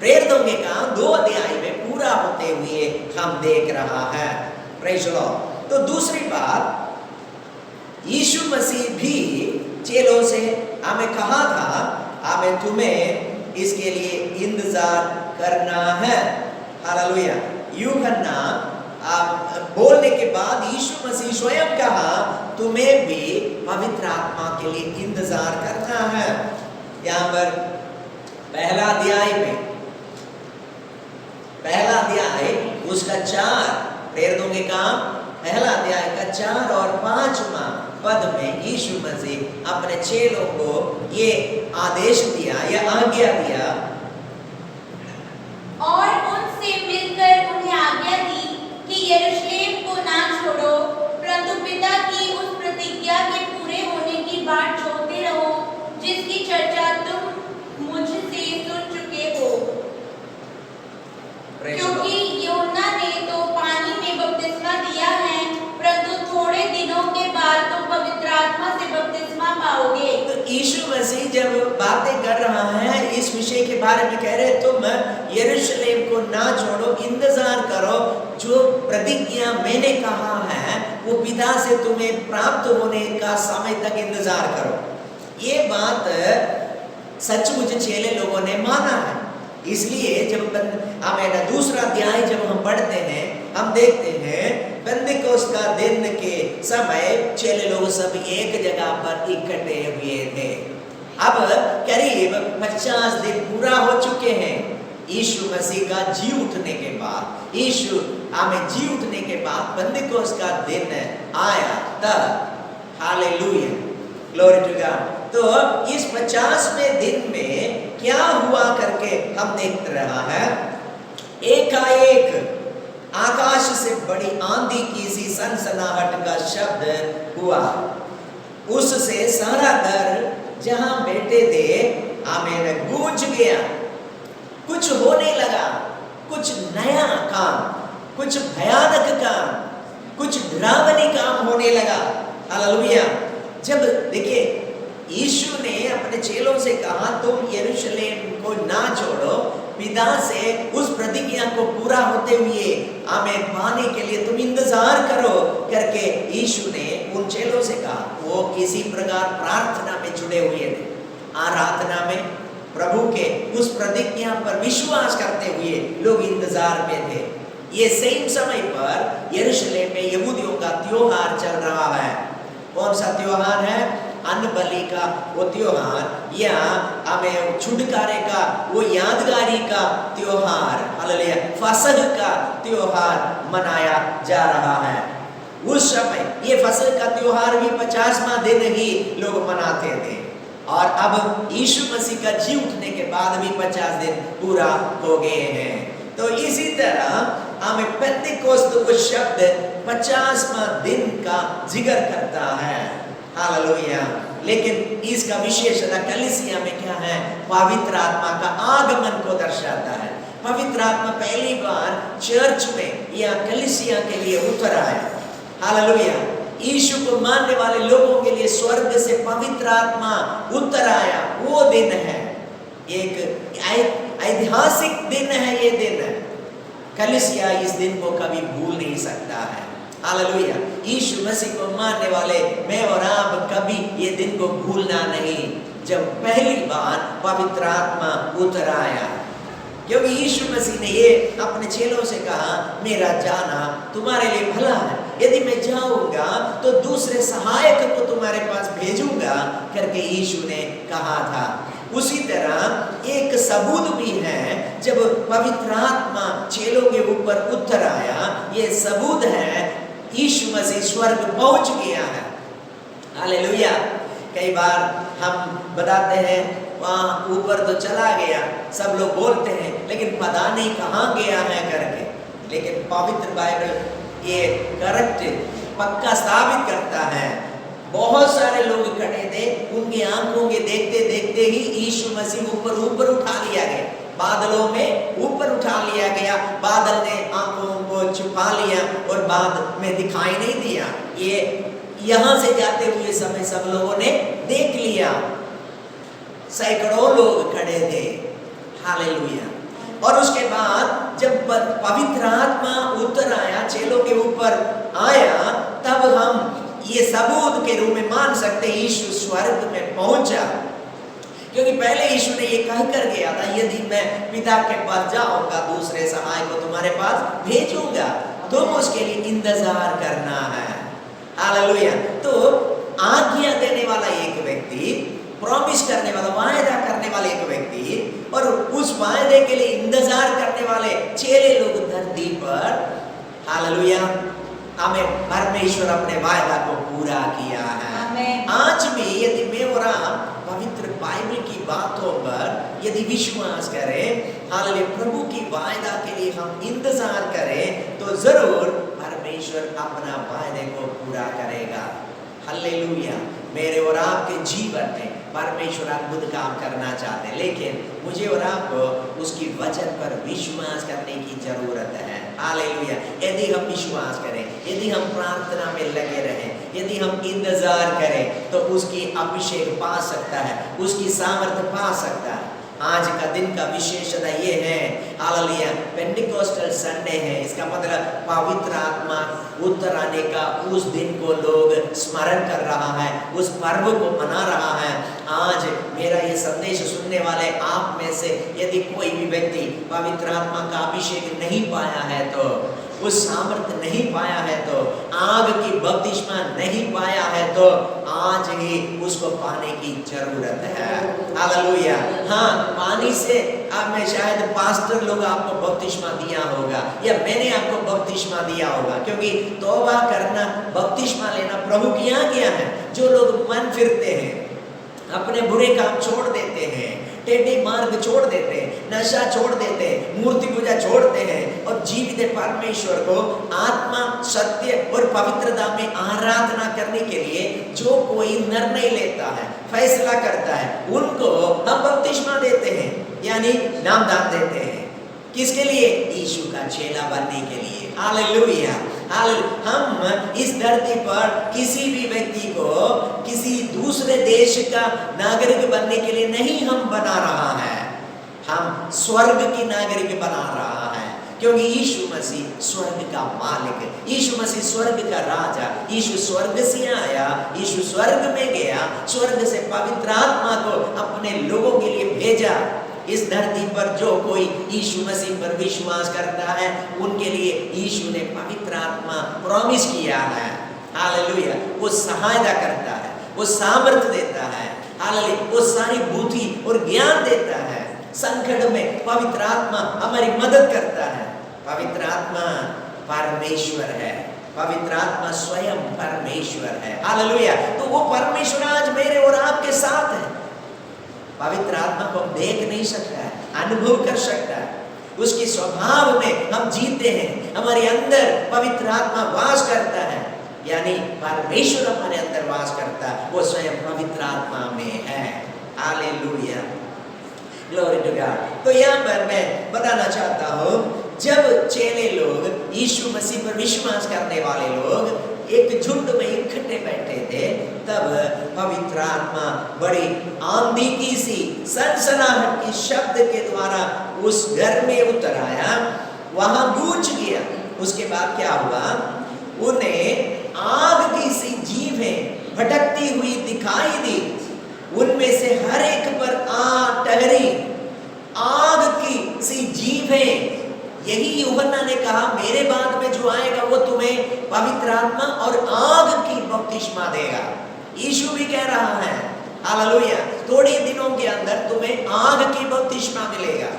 C: प्रेरितों के काम 2 अध्याय में पूरा होते हुए हम देख रहा है। Praise the Lord. तो दूसरी बात, यीशु मसीह भी चेलों से हमें कहा था हमें तुम्हें इसके लिए इंतजार करना है। हालेलुया। यूहन्ना बोलने के बाद यीशु मसीह स्वयं कहा तुम्हें भी पवित्र आत्मा के लिए इंतजार करना है। यहाँ पर पहला अध्याय उसका 4 प्रेरितों के काम पहला अध्याय का 4 और 5वां पद में यीशु मसीह अपने चेलों को ये आदेश दिया या आज्ञा दिया,
A: और उनसे मिलकर उन्हें आज्ञा दी कि यरूशलेम को ना छोड़ो, परंतु पिता की उस प्रतिज्ञा के पूरे होने की बाट जोहते रहो जिसकी चर्चा तुम मुझसे सुन चुके हो। क्योंकि यूहन्ना ने तो पानी में बपतिस्मा दिया है, परंतु थोड़े दिनों के बाद तुम पवित्र आत्मा से बपतिस्मा पाओगे।
C: तो यीशु मसीह जब बातें कर रहा है इस विषय के बारे में कह रहे तुम यरूशलेम को ना छोड़ो, इंतजार करो, जो प्रतिज्ञा मैंने कहा है वो पिता से तुम्हें प्राप्त होने का समय तक इंतजार करो। ये बात सचमुच चेले लोगों ने माना है। इसलिए जब हमें दूसरा अध्याय जब हम पढ़ते हैं हम देखते हैं पेंतिकोस्त का दिन के समय चेले लोग सब एक जगह पर इकट्ठे हुए थे। अब करीब 50 दिन पूरा हो चुके हैं यीशु मसीह का जी उठने के बाद। यीशु हमें जी उठने के बाद पेंतिकोस्त का दिन आया तब। Hallelujah, glory to God. तो इस 50वें दिन में क्या हुआ करके हम देख रहा है। एकाएक आकाश से बड़ी आंधी की सी सनसनाहट का शब्द हुआ, उससे सारा घर जहां बैठे थे आमीन गूंज गया। कुछ होने लगा, कुछ नया काम, कुछ भयानक काम, कुछ डरावनी काम होने लगा। हालेलुया। जब देखिए यीशु ने अपने चेलों से कहा तुम यरूशलेम को ना छोड़ो, पिता से उस प्रतिज्ञा को पूरा होते हुए आमीन पाने के लिए तुम इंतजार करो करके यीशु ने उन चेलों से कहा। वो किसी प्रकार प्रार्थना में जुड़े हुए थे, आराधना में प्रभु के उस प्रतिज्ञा पर विश्वास करते हुए लोग इंतजार में थे। ये सेम समय पर यरूशलेम में यहूदियों का त्योहार चल रहा है। कौन सा त्योहार है? अन्न बलि का वो त्योहार, या हमें छुटकारे का वो यादगारी का त्योहार, हालेलुया, फसह का त्योहार मनाया जा रहा है। उस समय ये फसह का त्योहार भी 50वां दिन ही लोग मनाते थे, और अब यीशु मसीह का जी उठने के बाद भी 50 दिन पूरा हो गए हैं। तो इसी तरह हमें पेंतिकोस्त वो शब्द 50वां दिन का जिक्र करता है। हालेलुया। लेकिन इसका विशेषता कलीसिया में क्या है? पवित्र आत्मा का आगमन को दर्शाता है। पवित्र आत्मा पहली बार चर्च में या कलीसिया के लिए उतर आया। हालेलुया। यीशु को मानने वाले लोगों के लिए स्वर्ग से पवित्र आत्मा उतर आया, वो दिन है। एक ऐतिहासिक दिन है ये दिन। कलीसिया इस दिन को कभी भूल नहीं सकता है। हालेलुया। यीशु मसीह को मानने वाले मैं और आप कभी ये दिन को भूलना नहीं, जब पहली बार पवित्र आत्मा उतर आया। क्योंकि यीशु मसीह ने ये अपने चेलों से कहा मेरा जाना तुम्हारे लिए भला है, यदि मैं जाऊंगा तो दूसरे सहायक को तुम्हारे पास भेजूंगा करके यीशु ने कहा था। उसी तरह एक सबूत भी है, जब पवित्र आत्मा चेलों के ऊपर उतर आया, ये सबूत है यीशु मसीह स्वर्ग पहुंच गया है। हालेलुया। कई बार हम बताते हैं वहां ऊपर तो चला गया, सब लोग बोलते हैं, लेकिन पता नहीं कहाँ गया है करके। लेकिन पवित्र बाइबल ये करेक्ट पक्का साबित करता है। बहुत सारे लोग खड़े थे, उनकी आंखों के देखते देखते ही यीशु मसीह ऊपर उठा लिया गया, बादलों में ऊपर उठा लिया गया। बादल ने आंखों को छुपा लिया और बाद में दिखाई नहीं दिया। ये यहाँ से जाते हुए समय सब लोगों ने देख लिया, सैकड़ों लोग खड़े थे। हालेलुया। और उसके बाद जब पवित्र आत्मा उतर आया, चेलों के ऊपर आया, तब हम ये सबूत के रूप में मान सकते यीशु स्वर्ग में पहुंचा। क्योंकि पहले यीशु ने ये कह कर गया था यदि मैं पिता के पास जाऊंगा दूसरे सहाय को तुम्हारे पास भेजूंगा, तुम उसके लिए इंतजार करना है। हालेलुया। तो आज्ञा देने वाला एक व्यक्ति, प्रॉमिस करने वाला, वायदा करने वाले एक व्यक्ति, और उस वायदे के लिए इंतजार करने वाले चेले लोग धरती पर। हालेलुया। हमें परमेश्वर अपने वायदा को पूरा किया है। आज भी यदि मैं और आप पवित्र बाइबल की बातों पर यदि विश्वास करें, हालेलुया, प्रभु की वायदा के लिए हम इंतजार करें, तो जरूर परमेश्वर अपना वायदे को पूरा करेगा। हालेलुया। मेरे और आपके जीवन में परमेश्वर अद्भुत काम करना चाहते हैं, लेकिन मुझे और आपको उसकी वचन पर विश्वास करने की जरूरत है। हालेलुया। यदि हम विश्वास करें, यदि हम प्रार्थना में लगे रहें, यदि हम इंतजार करें, तो उसकी अभिषेक पा सकता है, उसकी सामर्थ्य पा सकता है। आज का दिन का विशेषता ये है, हालेलुया, पेंटिकोस्टल संडे है। इसका मतलब पवित्र आत्मा उतर आने का उस दिन को लोग स्मरण कर रहा है, उस पर्व को मना रहा है। आज मेरा ये संदेश सुनने वाले आप में से यदि कोई भी व्यक्ति पवित्र आत्मा का अभिषेक नहीं पाया है, तो उस सामर्थ्य नहीं पाया है, तो आग की बपतिस्मा नहीं पाया है, तो आज ही उसको पाने की जरूरत है। हालेलुया। हाँ, पानी से आप में शायद पास्टर लोग आपको बपतिस्मा दिया होगा या मैंने आपको बपतिस्मा दिया होगा, क्योंकि तौबा करना, बपतिस्मा लेना प्रभु की आज्ञा है। जो लोग मन फिरते हैं, अपने बुरे काम छोड़ देते हैं, टेढ़े मार्ग छोड़ देते हैं, नशा छोड़ देते हैं, मूर्ति पूजा छोड़ते हैं और जीवित परमेश्वर को आत्मा, सत्य और पवित्रता में आराधना करने के लिए जो कोई निर्णय लेता है, फैसला करता है, उनको हम बपतिस्मा देते हैं, यानी नामदान देते हैं। किसके लिए? यीशु का चेला बनने के लिए। हालेलुया। हम इस धरती पर किसी भी व्यक्ति को किसी दूसरे देश का नागरिक बनने के लिए नहीं हम बना रहा है, हम स्वर्ग की नागरिक बना रहा है, क्योंकि यीशु मसीह स्वर्ग का मालिक, यीशु मसीह स्वर्ग का राजा, यीशु स्वर्ग से आया, यीशु स्वर्ग में गया, स्वर्ग से पवित्र आत्मा को अपने लोगों के लिए भेजा। इस धरती पर जो कोई यीशु मसीह पर विश्वास करता है, उनके लिए यीशु ने पवित्र आत्मा प्रॉमिस किया है। हालेलुया। वो सहायता करता है, वो सामर्थ्य देता है, हालेलुया, वो सारी बुद्धि और ज्ञान देता है। संकट में पवित्र आत्मा हमारी मदद करता है। पवित्र आत्मा परमेश्वर है, पवित्र आत्मा स्वयं परमेश्वर है। हालेलुया। तो वो परमेश्वर आज मेरे और आपके साथ है। पवित्र आत्मा को हम देख नहीं सकता है, अनुभव कर सकता है, उसके स्वभाव में हम जीते हैं, हमारे अंदर पवित्र आत्मा वास करता है, यानी परमेश्वर हमारे अंदर वास करता है, वो स्वयं पवित्र आत्मा में है। Hallelujah, glory to God. तो यहाँ पर मैं बताना चाहता हूँ, जब चेले लोग, यीशु मसीह पर विश्वास करने वाले लोग एक झुंड में इकट्ठे बैठे थे, तब पवित्र आत्मा बड़ी आंधी की सी सनसनाहट की शब्द के द्वारा उस घर में उतर आया, वहां गूंज गया। उसके बाद क्या हुआ? उन्हें आग की सी जीभें भटकती हुई दिखाई दी, उनमें से हर एक पर आ ठहरी आग की सी जीभें। यही यूहन्ना ने कहा, मेरे बाद में जो आएगा वो तुम्हें पवित्र आत्मा और आग की बपतिस्मा देगा। यीशु भी कह रहा है, हालेलुया, थोड़े दिनों के अंदर तुम्हें आग की बपतिस्मा मिलेगा।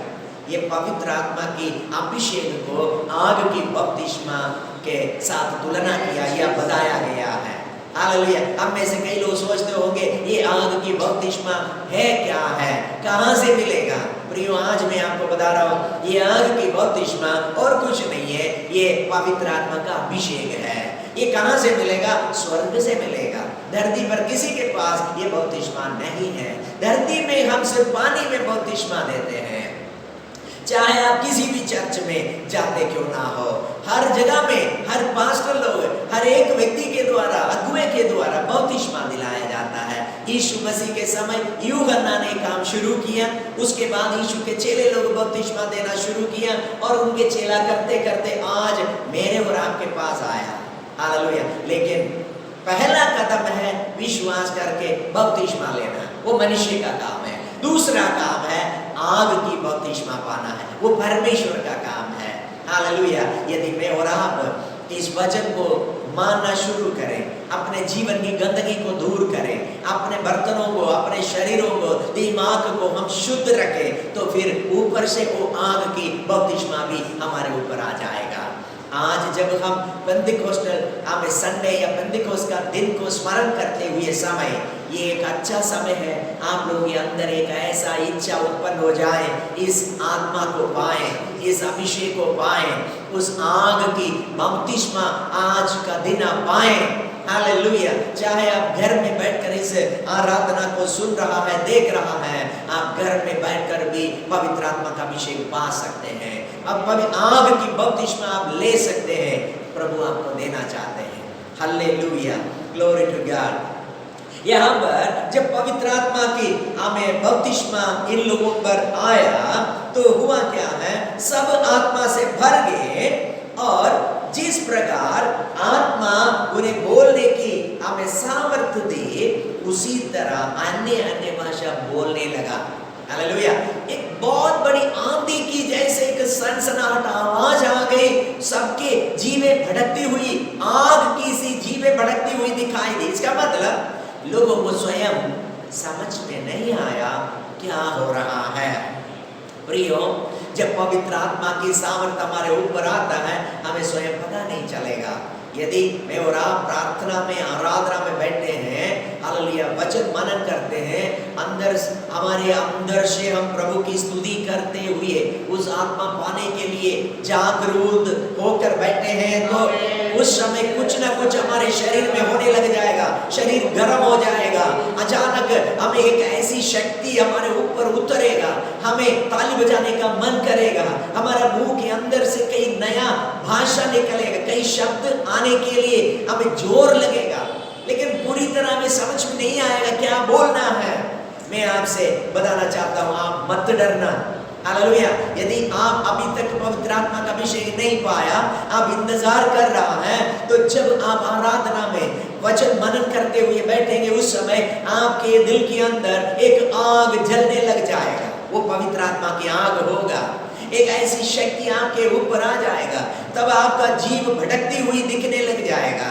C: ये पवित्र आत्मा की अभिषेक को आग की बपतिस्मा के साथ तुलना किया या बताया गया है। हालेलुया। हम में से कई लोग सोचते होंगे ये आग की बपतिस्मा है क्या है, कहाँ से मिलेगा? प्रियो, आज मैं आपको बता रहा हूँ, ये आग की बपतिस्मा और कुछ नहीं है, ये पवित्र आत्मा का अभिषेक है। ये कहाँ से मिलेगा? स्वर्ग से मिलेगा। धरती पर किसी के पास ये बपतिस्मा नहीं है। धरती में हम सिर्फ पानी में बपतिस्मा देते हैं। चाहे आप किसी भी चर्च में जाते क्यों ना हो, हर जगह में हर पास्टर लोग, हर एक व्यक्ति के द्वारा, अगुवे के द्वारा बपतिस्मा दिलाया जाता है। यीशु मसीह के समय यूहन्ना ने काम शुरू किया, उसके बाद यीशु के चेले लोग बपतिस्मा देना शुरू किया और उनके चेला करते करते आज मेरे और आपके पास आया। हालेलुया। लेकिन पहला कदम है विश्वास करके बपतिस्मा लेना, वो मनुष्य का काम है। दूसरा काम है आग की बपतिस्मा पाना है, वो परमेश्वर का काम है। हालेलुया। यदि मैं और आप इस वचन को मानना शुरू करें, अपने जीवन की गंदगी को दूर करें, अपने बर्तनों को, अपने शरीरों को, दिमाग को हम शुद्ध रखें, तो फिर ऊपर से वो आग की बपतिस्मा भी हमारे ऊपर आ जाएगा। आज जब हम पेंटिकोस्टल हमें संडे या पेंटिकोस्ट का दिन को स्मरण करते हुए समय, ये एक अच्छा समय है, आप लोगों के अंदर एक ऐसा इच्छा उत्पन्न हो जाए, इस आत्मा को पाएं, इस अभिषेक को पाएं, उस आग की बपतिस्मा आज का दिन आप पाएं। हालेलुया। चाहे आप घर में बैठकर इस आराधना को सुन रहा है, देख रहा है, आप घर में बैठकर भी पवित्र आत्मा का अभिषेक पा सकते हैं। अब आग की बपतिस्मा आप ले सकते हैं, प्रभु आपको देना चाहते हैं। Hallelujah, glory to God. यहाँ पर जब पवित्र आत्मा की हमें बपतिस्मा इन लोगों पर आया, तो हुआ क्या है? सब आत्मा से भर गए और जिस प्रकार आत्मा उन्हें बोलने की हमें सामर्थ्य दी, उसी तरह अन्य अन्य भाषा बोलने लगा। हालेलुया। एक बहुत बड़ी आंधी की जैसे एक सनसनाहट आवाज आ गई, सबके जीवें भड़कती हुई, आग की सी जीवें भड़कती हुई दिखाई दी। इसका मतलब लोगों को स्वयं समझ में नहीं आया क्या हो रहा है। प्रियो, जब पवित्र आत्मा की सामर्थ हमारे ऊपर आता है, हमें स्वयं पता नहीं चलेगा। यदि मैं और आप प्रार्थना में, आराधना में बैठे हैं, हालेलुया, वचन मनन करते हैं, अंदर हमारे अंदर से हम प्रभु की स्तुति करते हुए उस आत्मा पाने के लिए जागरूक होकर बैठे हैं, तो उस समय कुछ ना कुछ हमारे शरीर में होने लग जाएगा। शरीर गर्म हो जाएगा, अचानक हमें एक ऐसी शक्ति हमारे ऊपर उतरेगा, हमें ताली बजाने का मन करेगा, हमारा मुंह के अंदर से कई नया भाषा निकलेगा, कई शब्द आने के लिए हमें जोर लगेगा, लेकिन पूरी तरह हमें समझ में नहीं आएगा क्या बोलना है। मैं आपसे बताना चाहता हूँ, आप मत डरना। हालेलुया। यदि आप अभी तक पवित्र आत्मा का अभिषेक नहीं पाया, आप इंतजार कर रहा है, तो जब आप आराधना में वचन मनन करते हुए बैठेंगे, उस समय आपके दिल के अंदर एक आग जलने लग जाएगा। वो पवित्र आत्मा की आग होगा, एक ऐसी शक्ति आपके ऊपर आ जाएगा, तब आपका जीव भटकती हुई दिखने लग जाएगा।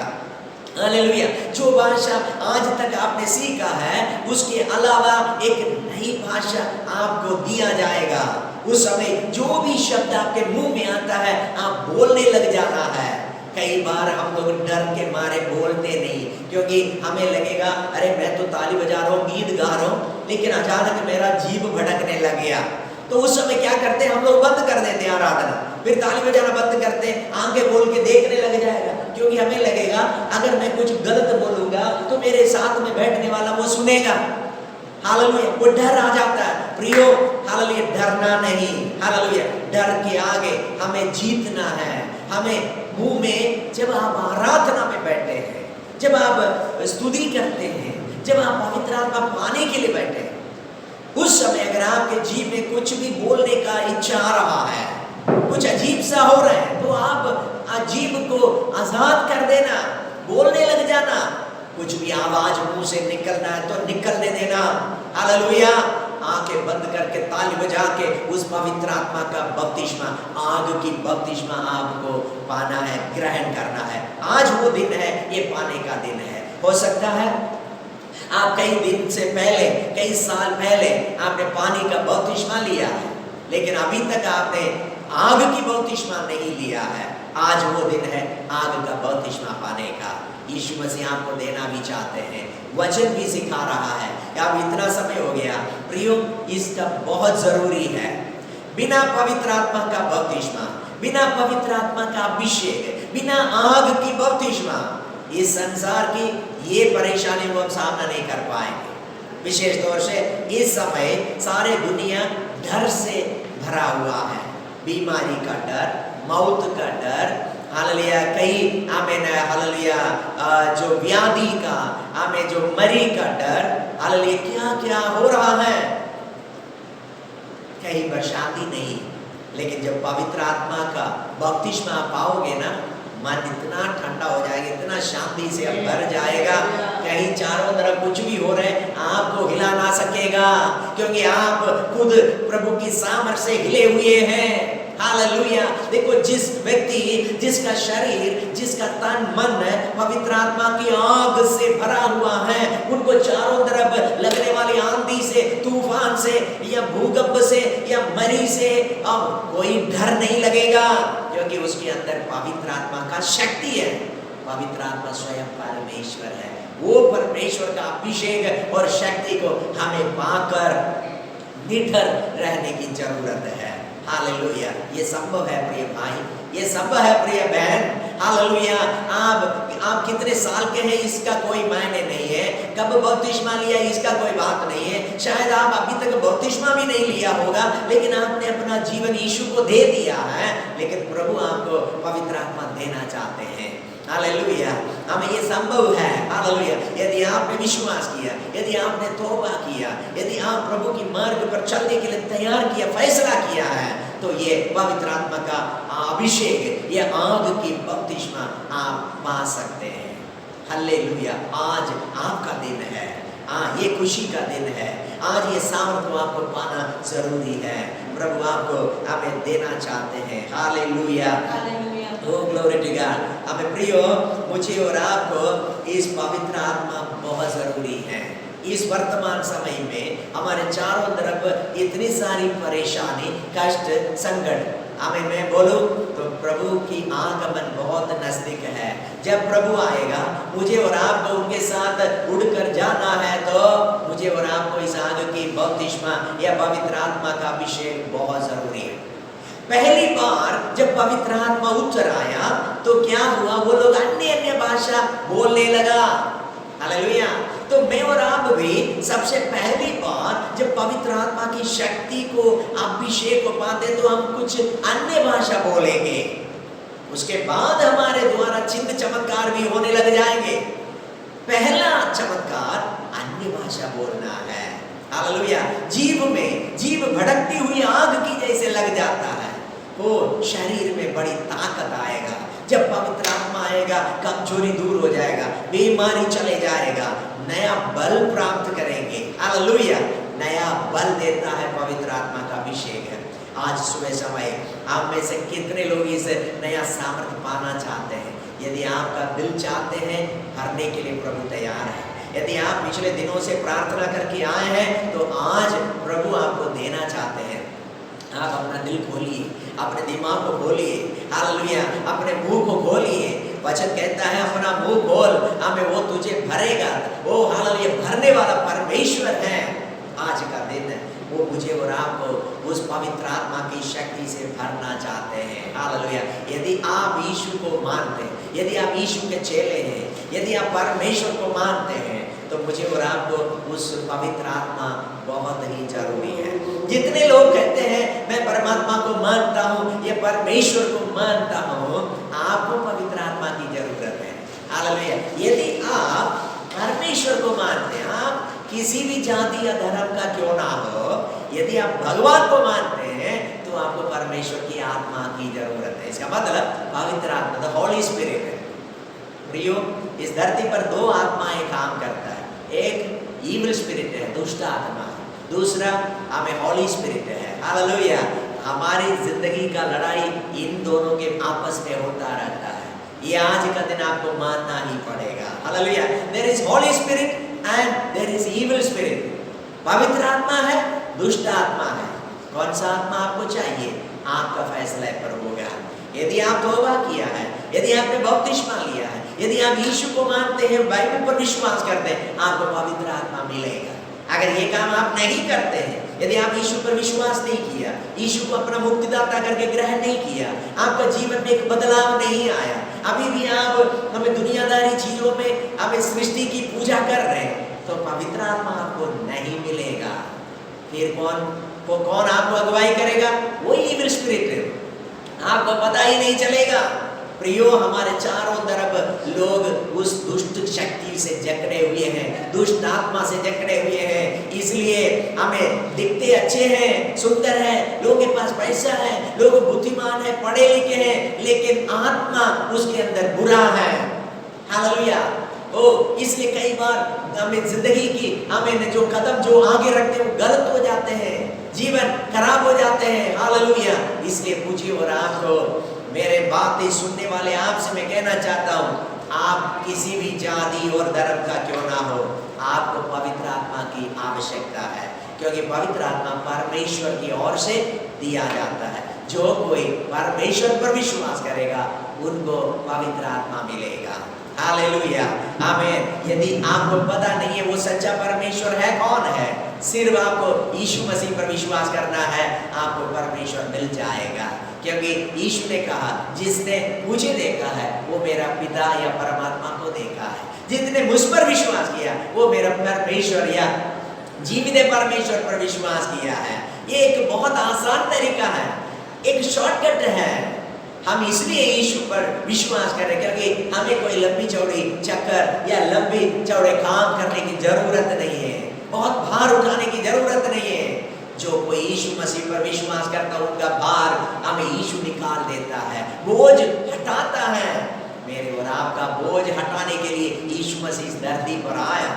C: हालेलुया। जो भाषा आज तक आपने सीखा है, उसके अलावा एक नई भाषा आपको दिया जाएगा। उस समय जो भी शब्द आपके मुंह में आता है, आप बोलने लग जाना है। कई बार हम लोग डर के मारे बोलते नहीं, क्योंकि हमें लगेगा अरे मैं तो ताली बजा रहा हूँ, गीत गा रहा हूँ, लेकिन अचानक मेरा जीभ भटकने लग गया। तो उस समय क्या करते हैं, हम लोग बंद कर देते हैं आराधना, फिर ताली बजाना बंद करते हैं, आंखें खोल के देखने लग जाएगा, क्योंकि हमें लगेगा अगर मैं कुछ गलत बोलूंगा तो मेरे साथ में बैठने वाला वो सुनेगा। हालेलुया। वो डर आ जाता है। प्रियो, हालेलुया, डरना नहीं। हालेलुया। डर के आगे हमें जीतना है। हमें मुंह में, जब आप आराधना में बैठे हैं, जब आप स्तुति करते हैं, जब आप पवित्र आत्मा पाने के लिए बैठे हैं, उस समय अगर आपके जीव में कुछ भी बोलने का इच्छा आ रहा है, कुछ अजीब सा हो रहा है, तो आप अजीब को आजाद कर देना, बोलने लग जाना। कुछ भी आवाज मुंह से निकलना है तो निकलने देना। हालेलुया। आंखें बंद करके ताली बजा के उस पवित्र आत्मा का बपतिस्मा, आग की बपतिस्मा आपको पाना है, ग्रहण करना है। आज वो दिन है, ये पाने का दिन है। हो सकता है आप कई दिन से पहले, कई साल पहले आपने पानी का बपतिस्मा लिया है, लेकिन अभी तक आपने आग की बपतिस्मा नहीं लिया है। आज वो दिन है आग का बपतिस्मा पाने का। यीशु मसीह आपको देना भी चाहते हैं, वचन भी सिखा रहा है। अब इतना समय हो गया प्रियो, इसका बहुत जरूरी है। बिना पवित्र आत्मा का बपतिस्मा, बिना पवित्र आत्मा का अभिषेक, बिना आग की बपतिस्मा, इस संसार की ये परेशानी को हम सामना नहीं कर पाएंगे। विशेष तौर से इस समय सारे दुनिया डर से भरा हुआ है। बीमारी का डर, मौत का डर, हालेलुया, कई आमेन, हालेलुया, जो व्याधि का, आमेन, जो मरी का डर, हालेलुया, क्या क्या हो रहा है। कहीं पर शांति नहीं, लेकिन जब पवित्र आत्मा का बपतिस्मा पाओगे ना, मन इतना ठंडा हो जाएगा, इतना शांति से भर जाएगा, कहीं चारों तरफ कुछ भी हो रहे आपको हिला ना सकेगा, क्योंकि आप खुद प्रभु की सामर्थ से हिले हुए हैं। हालेलुया। देखो, जिस व्यक्ति, जिसका शरीर, जिसका तन मन पवित्र आत्मा की आग से भरा हुआ है, उनको चारों तरफ लगने वाली आंधी से, तूफान से, या भूकंप से, या मरी से अब कोई डर नहीं लगेगा, क्योंकि उसके अंदर पवित्र आत्मा का शक्ति है। पवित्र आत्मा स्वयं परमेश्वर है। वो परमेश्वर का अभिषेक और शक्ति को हमें पाकर निडर रहने की जरूरत है। हालेलुया। ये संभव है प्रिय भाई, ये संभव है प्रिय बहन। हालेलुया। आप कितने साल के हैं इसका कोई मायने नहीं है, कब बपतिस्मा लिया इसका कोई बात नहीं है। शायद आप अभी तक बपतिस्मा भी नहीं लिया होगा, लेकिन आपने अपना जीवन यीशु को दे दिया है, लेकिन प्रभु आपको पवित्र आत्मा देना चाहते हैं। हालेलुया। हमें ये संभव है। हालेलुया। यदि आपने विश्वास किया, यदि आपने तौबा किया, यदि आप प्रभु की मार्ग पर चलने के लिए तैयार किया, फैसला किया है, तो ये पवित्र आत्मा का अभिषेक, ये आग की बपतिस्मा आप पा सकते हैं। हालेलुया। आज आपका दिन है, ये खुशी का दिन है। आज ये सामर्थ आपको पाना जरूरी है। प्रभु आपको हमें देना चाहते हैं। Hallelujah. Oh, glory to God। हमें प्रियो, मुझे और आपको इस पवित्र आत्मा बहुत जरूरी है। इस वर्तमान समय में हमारे चारों तरफ इतनी सारी परेशानी, कष्ट, संकट। आमीन। मैं बोलूं तो प्रभु की आगमन बहुत नजदीक है। जब प्रभु आएगा, मुझे और आपको उनके साथ उड़कर जाना है, तो मुझे और आपको इस आग की बपतिस्मा या पवित्र आत्मा का अभिषेक बहुत जरूरी है। पहली बार जब पवित्र आत्मा उतर आया तो क्या हुआ? वो लोग अन्य अन्य भाषा बोलने लगा। हालेलुया। तो मैं और आप भी सबसे पहली बार जब पवित्र आत्मा की शक्ति को, अभिषेक को पाते तो हम कुछ अन्य भाषा बोलेंगे। उसके बाद हमारे द्वारा चिन्ह चमत्कार भी होने लग जाएंगे। पहला चमत्कार अन्य भाषा बोलना है। हालेलुया। जीव भड़कती हुई आग की जैसे लग जाता है। वो शरीर में बड़ी ताकत आएगा। जब पवित्र आत्मा आएगा, कमजोरी दूर हो जाएगा, बीमारी चले जाएगा, नया बल प्राप्त करेंगे। हालेलुया। नया बल देता है पवित्र आत्मा का अभिषेक है। आज सुबह समय आप में से कितने लोग इस नया सामर्थ्य पाना चाहते हैं? यदि आपका दिल चाहते हैं, भरने के लिए प्रभु तैयार है। यदि आप पिछले दिनों से प्रार्थना करके आए हैं, तो आज प्रभु आपको देना चाहते हैं। आप अपना दिल खोलिए, अपने दिमाग को खोलिए। हालेलुया। अपने मुंह को खोलिए। वचन कहता है अपना मुंह खोल, हमें वो तुझे भरेगा। वो हालेलुया भरने वाला परमेश्वर है। आज का दिन वो मुझे और आपको उस पवित्र आत्मा की शक्ति से भरना चाहते हैं। हालेलुया। यदि आप यीशु को मानते हैं, यदि आप यीशु के चेले हैं, यदि आप परमेश्वर को मानते हैं, तो मुझे और आपको उस पवित्र आत्मा बहुत ही जरूरी है। जितने लोग कहते हैं मैं परमात्मा को मानता हूँ, ये परमेश्वर को मानता हूँ, आपको पवित्र आत्मा की जरूरत है। हालेलुया। यदि आप परमेश्वर को मानते हैं, आप किसी भी जाति या धर्म का क्यों ना हो, यदि आप भगवान को मानते हैं, तो आपको परमेश्वर की आत्मा की जरूरत है। इसका मतलब पवित्र आत्मा, द होली स्पिरिट है। प्रियो, इस धरती पर दो आत्माएं काम करता है। एक इविल स्पिरिट है, दुष्ट आत्मा। दूसरा हमें होली स्पिरिट है। हालेलुया। हमारी जिंदगी का लड़ाई इन दोनों के आपस में होता रहता है। ये आज का दिन आपको मानना ही पड़ेगा। Hallelujah. There is holy spirit and there is evil spirit. पवित्र आत्मा है, दुष्ट आत्मा है। कौन सा आत्मा आपको चाहिए? आपका फैसला पर होगा। यदि आप तौबा किया है, यदि आपने बपतिस्मा लिया है, यदि आप यीशु को मानते हैं, बाइबल पर विश्वास करते हैं, आपको पवित्र आत्मा मिलेगा। अगर ये काम आप नहीं करते हैं, यदि आप यीशु पर विश्वास नहीं किया, यीशु को अपना मुक्तिदाता करके ग्रहण नहीं किया, आपका जीवन में एक बदलाव नहीं आया, अभी भी आप हमें दुनियादारी चीजों में हमें सृष्टि की पूजा कर रहे हैं, तो पवित्र आत्मा आपको नहीं मिलेगा। फिर कौन आपको अगुवाई करेगा? वही इविल स्पिरिट है। आपको पता ही नहीं चलेगा। प्रियो, हमारे चारों तरफ लोग उस दुष्ट शक्ति से जकड़े हुए हैं, दुष्ट आत्मा से जकड़े हुए हैं। इसलिए हमें दिखते अच्छे हैं, सुंदर हैं, लोगों के पास पैसा है, लोग बुद्धिमान है, पढ़े लिखे हैं, लेकिन आत्मा उसके अंदर बुरा है। हालेलुया। इसलिए कई बार हमें जिंदगी की हमें जो कदम जो आगे रखते हैं वो गलत हो जाते हैं, जीवन खराब हो जाते हैं। हालेलुया। इसलिए मुझे और आपको, मेरे बातें सुनने वाले आपसे मैं कहना चाहता हूँ, आप किसी भी जाति और धर्म का क्यों ना हो, आपको पवित्र आत्मा की आवश्यकता है, क्योंकि पवित्र आत्मा परमेश्वर की ओर से दिया जाता है। जो कोई परमेश्वर पर विश्वास करेगा उनको पवित्र आत्मा मिलेगा। हालेलुया। आमीन। यदि आपको पता नहीं है वो सच्चा परमेश्वर है कौन है, सिर्फ आपको यीशु मसीह पर विश्वास करना है, आपको परमेश्वर मिल जाएगा। क्योंकि यीशु ने कहा, जिसने मुझे देखा है वो मेरा पिता या परमात्मा को देखा है। जिसने मुझ पर विश्वास किया वो मेरा परमेश्वर या जीवित परमेश्वर पर विश्वास किया है। ये एक बहुत आसान तरीका है, एक शॉर्टकट है। हम इसलिए यीशु पर विश्वास कर रहे हैं क्योंकि हमें कोई लंबी चौड़ी चक्कर या लंबी चौड़े काम करने की जरूरत नहीं है, बहुत भार उठाने की जरूरत नहीं है। जो कोई यीशु मसीह पर विश्वास करता है उनका भार हमें यीशु निकाल देता है, बोझ हटाता है। मेरे और आपका बोझ हटाने के लिए यीशु मसीह इस धरती पर आया।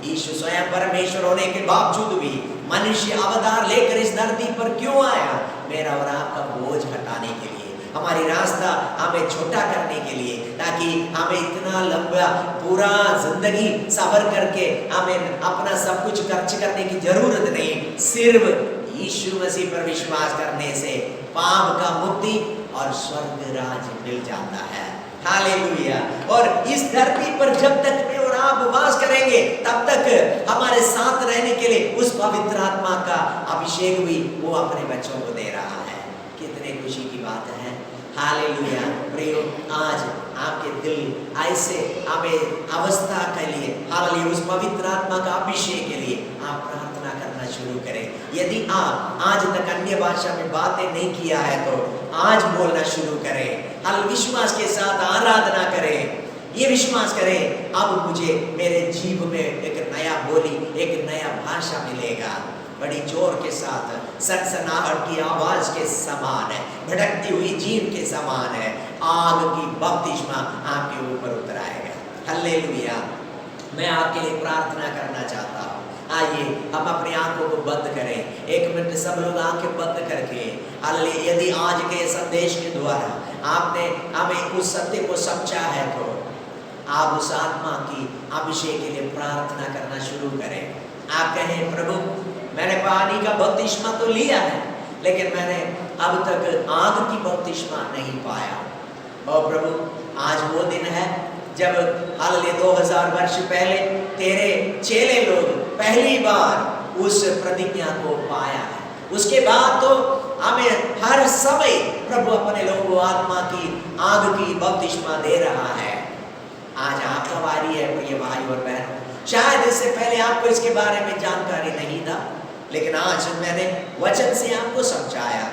C: यीशु स्वयं परमेश्वर होने के बावजूद भी मनुष्य अवतार लेकर इस धरती पर क्यों आया? मेरा और आपका बोझ हटाने के लिए, हमारी रास्ता हमें छोटा करने के लिए, ताकि हमें इतना लंबा पूरा जिंदगी सफर करके हमें अपना सब कुछ खर्च करने की जरूरत नहीं। सिर्फ यीशु मसीह पर विश्वास करने से पाप का मुक्ति और स्वर्ग राज मिल जाता है। हालेलुया। और इस धरती पर जब तक मैं और आप वास करेंगे तब तक हमारे साथ रहने के लिए उस पवित्र आत्मा का अभिषेक भी वो अपने बच्चों को दे रहा है। कितने खुशी की बात है। हालेलुया। प्रियो, आज आपके दिल ऐसे हमें अवस्था के लिए, हालेलुया, उस पवित्र आत्मा का अभिषेक के लिए आप प्रार्थना करना शुरू करें। यदि आप आज तक अन्य भाषा में बातें नहीं किया है तो आज बोलना शुरू करें। हम विश्वास के साथ आराधना करें। ये विश्वास करें, अब मुझे मेरे जीव में एक नया बोली, एक नया भाषा मिलेगा। बड़ी जोर के साथ सनसनाहट की आवाज के समान है, भड़कती हुई जीव के समान है। आग की बपतिस्मा आपके ऊपर उतर आएगा। हालेलुया। मैं आपके लिए प्रार्थना करना चाहता हूँ। आइए हम अपनी आंखों को बंद करें। 1 मिनट सब लोग आंखें बंद करके, हालेलुया, यदि आज के संदेश के द्वारा आपने हमें उस सत्य को समझा है तो आप उस आत्मा की अभिषेक के लिए प्रार्थना करना शुरू करें। आप कहें, प्रभु मैंने पानी का बपतिस्मा तो लिया है, लेकिन मैंने अब तक आग की बपतिस्मा नहीं पाया। और प्रभु आज वो दिन है जब हालेलुया 2000 वर्ष पहले तेरे चेले लोग पहली बार उस प्रतिज्ञा को पाया है। उसके बाद तो हमें हर समय प्रभु अपने लोगों को आत्मा की आग की बपतिस्मा दे रहा है। आज आपका बारी है प्रिय भाई और बहनों। शायद इससे पहले आपको इसके बारे में जानकारी नहीं था, लेकिन आज मैंने वचन से आपको समझाया।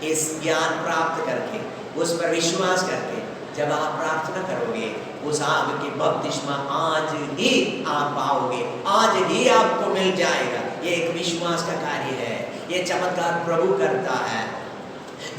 C: इस ज्ञान प्राप्त करके, उस पर विश्वास करके जब आप प्रार्थना करोगे, उस आग की बपतिस्मा आज ही आप पाओगे, आज ही आपको मिल जाएगा। ये एक विश्वास का कार्य है। ये चमत्कार प्रभु करता है।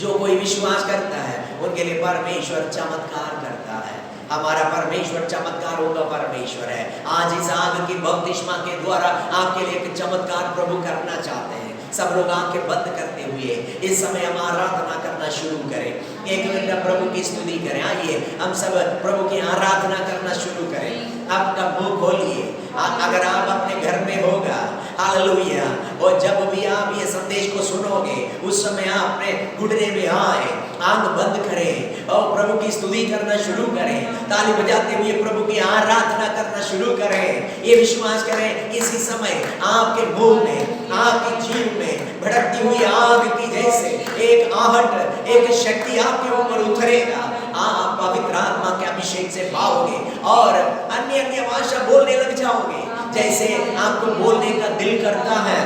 C: जो कोई विश्वास करता है उनके लिए परमेश्वर चमत्कार करता है। हमारा परमेश्वर चमत्कारों का परमेश्वर है। आज इस आग की बपतिस्मा के द्वारा आपके लिए एक चमत्कार प्रभु करना चाहते हैं। सब लोग आंखें बंद करते हुए इस समय हम आराधना करना शुरू करें। 1 मिनट प्रभु की स्तुति करें। आइए हम सब प्रभु की आराधना करना शुरू करें। आपका मुंह खोलिए। अगर आप अपने घर में होगा, हालेलुया, और जब भी आप ये संदेश को सुनोगे उस समय आप अपने घुटने में आए, आंख बंद करें और प्रभु की स्तुति करना शुरू करें। ताली बजाते हुए प्रभु की आराधना करना शुरू करें। ये विश्वास करें इसी समय आपके मुंह में, आपकी जीव में भड़कती हुई आग की जैसे एक आहट, एक शक्ति आपके ऊपर उतरेगा। आप पवित्र आत्मा के अभिषेक से पाओगे और अन्य अन्य भाषा बोलने लग जाओगे जैसे आपको बोलने का दिल करता है।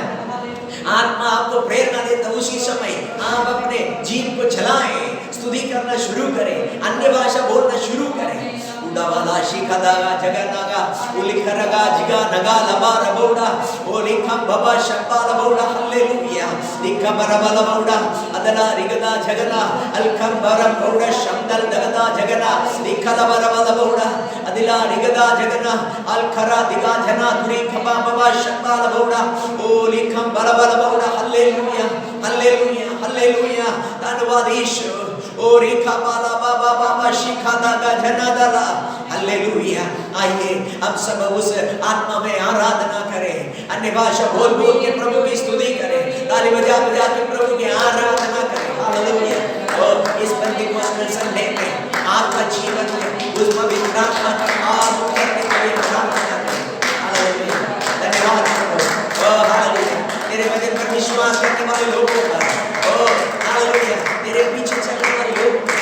C: आत्मा आपको प्रेरणा देता, उसी समय आप अपने जीव को चलाएं, स्तुति करना शुरू करें, अन्य भाषा बोलना शुरू करें। उड़ावाला शिखादागा जगनागा उलिखरगा जिगा नगा लबा रबौड़ा ओलिखम बाबा शब्बा रबौड़ा हालेलुया दिखा बरबा रबौड़ा अदला रिगदा जगना अलखम बरम बौड़ा शब्दल दगदा जगना दिखा बरबा रबौड़ा अदिला रिगदा जगना अलखरा दिगा जना तुरी खबा बाबा शब्बा रबौड़ा ओलिखम बरबा रबौड़ा हालेलुया हालेलुया हालेलुया। धन्यवाद ईश्वर। ओ रेखा बाला बाबा बाबा शिखा दागा जना दला हालेलुया। आइए हम सब उस आत्मा में आराधना करें, अन्य भाषा बोल बोल के प्रभु की स्तुति करें, ताली बजा बजा के प्रभु की आराधना करें। हालेलुया। और इस पेंटिकोस्टल संडे में आपका जीवन में उस पवित्र आत्मा का आग उतरने के लिए प्रार्थना करें। हालेलुया। धन्यवाद प्रभु। ओ हालेलुया। तेरे वचन पर विश्वास करने वाले लोगों पर, ओ हालेलुया, तेरे पीछे चलने वाले लोग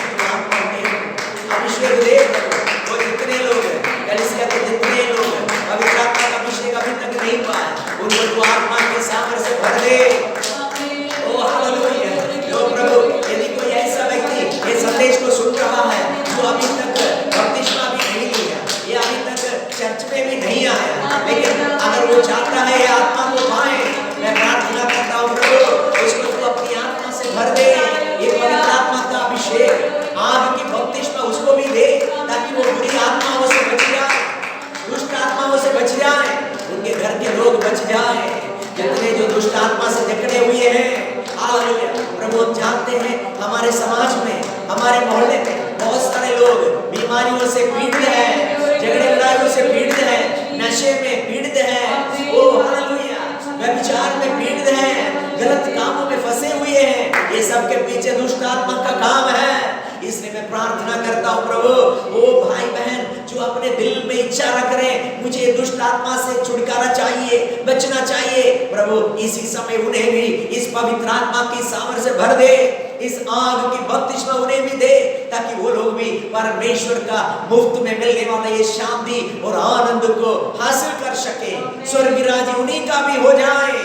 C: अभिषेक दे। वो जितने लोग कलीसिया के जितने लोग पवित्र आत्मा का अभिषेक अभी तक नहीं पाए, उनको तू आत्मा के सामर्थ्य से भर दे। ओ हालेलुया। जो प्रभु, यदि कोई ऐसा व्यक्ति ये संदेश को सुन रहा है जो अभी तक बपतिस्मा भी नहीं लिया, ये अभी तक चर्च में भी नहीं आया, लेकिन अगर वो चाहता है ये आत्मा को पाए, मैं प्रार्थना करता हूँ प्रभु उसको तू अपनी आत्मा से भर दे। ये पवित्र आत्मा का अभिषेक, आग की बपतिस्मा उसको भी दे, ताकि वो बुरी आत्माओं से बच जाए, दुष्ट आत्माओं से बच जाए, उनके घर के लोग बच जाए, जितने जो दुष्ट आत्मा से जकड़े हुए हैं। हालेलुया। प्रभु हम जानते हैं हमारे समाज में हमारे मोहल्ले में बहुत सारे लोग बीमारियों से पीड़ित हैं, झगड़े लड़ाइयों से पीड़ित हैं, नशे में पीड़ित हैं, ओ हालेलुया, व्यभिचार में पीड़ित हैं, गलत कामों में फंसे हुए हैं। ये सब के पीछे दुष्ट आत्मा का काम है। इसलिए मैं प्रार्थना करता हूँ प्रभु, वो भाई बहन जो अपने दिल में इच्छा रख रहे हैं मुझे दुष्ट आत्मा से छुटकारा चाहिए, बचना चाहिए, प्रभु इसी समय उन्हें भी इस पवित्र आत्मा की सामर्थ से भर दे, इस आग की बत्तिश में उन्हें भी दे, ताकि वो लोग भी परमेश्वर का मुफ्त में मिलने वाला ये शांति और आनंद को हासिल कर सके, स्वर्ग राज्य उन्हीं का भी हो जाए।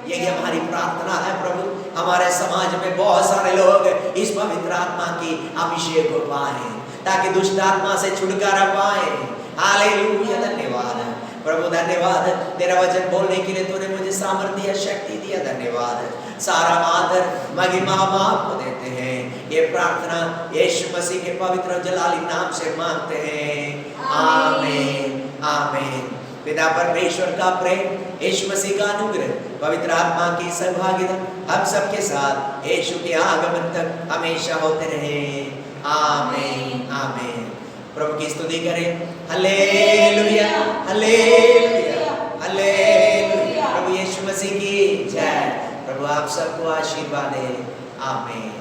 C: यही हमारी प्रार्थना है प्रभु। हमारे समाज में बहुत सारे लोग इस पवित्र आत्मा की अभिषेक को पाए, ताकि दुष्ट आत्मा से छुटकारा पाए। हालेलुया, धन्यवाद प्रभु, धन्यवाद तेरा वचन बोलने के लिए तूने मुझे सामर्थ्य दिया, शक्ति दिया, धन्यवाद। सारा आदर महिमा हम आपको देते हैं। ये प्रार्थना यीशु मसीह के पवित्र और जलाली नाम से मांगते हैं, आमीन आमीन। पिता परमेश्वर का प्रेम, यीशु मसीह का अनुग्रह, पवित्र आत्मा की सहभागिता हम सबके साथ यीशु के आगमन तक हमेशा होते रहे, आमीन आमीन। प्रभु की स्तुति करें, हालेलुया हालेलुया हालेलुया। प्रभु यीशु मसीह की जय। प्रभु आप सबको आशीर्वाद दे, आमीन।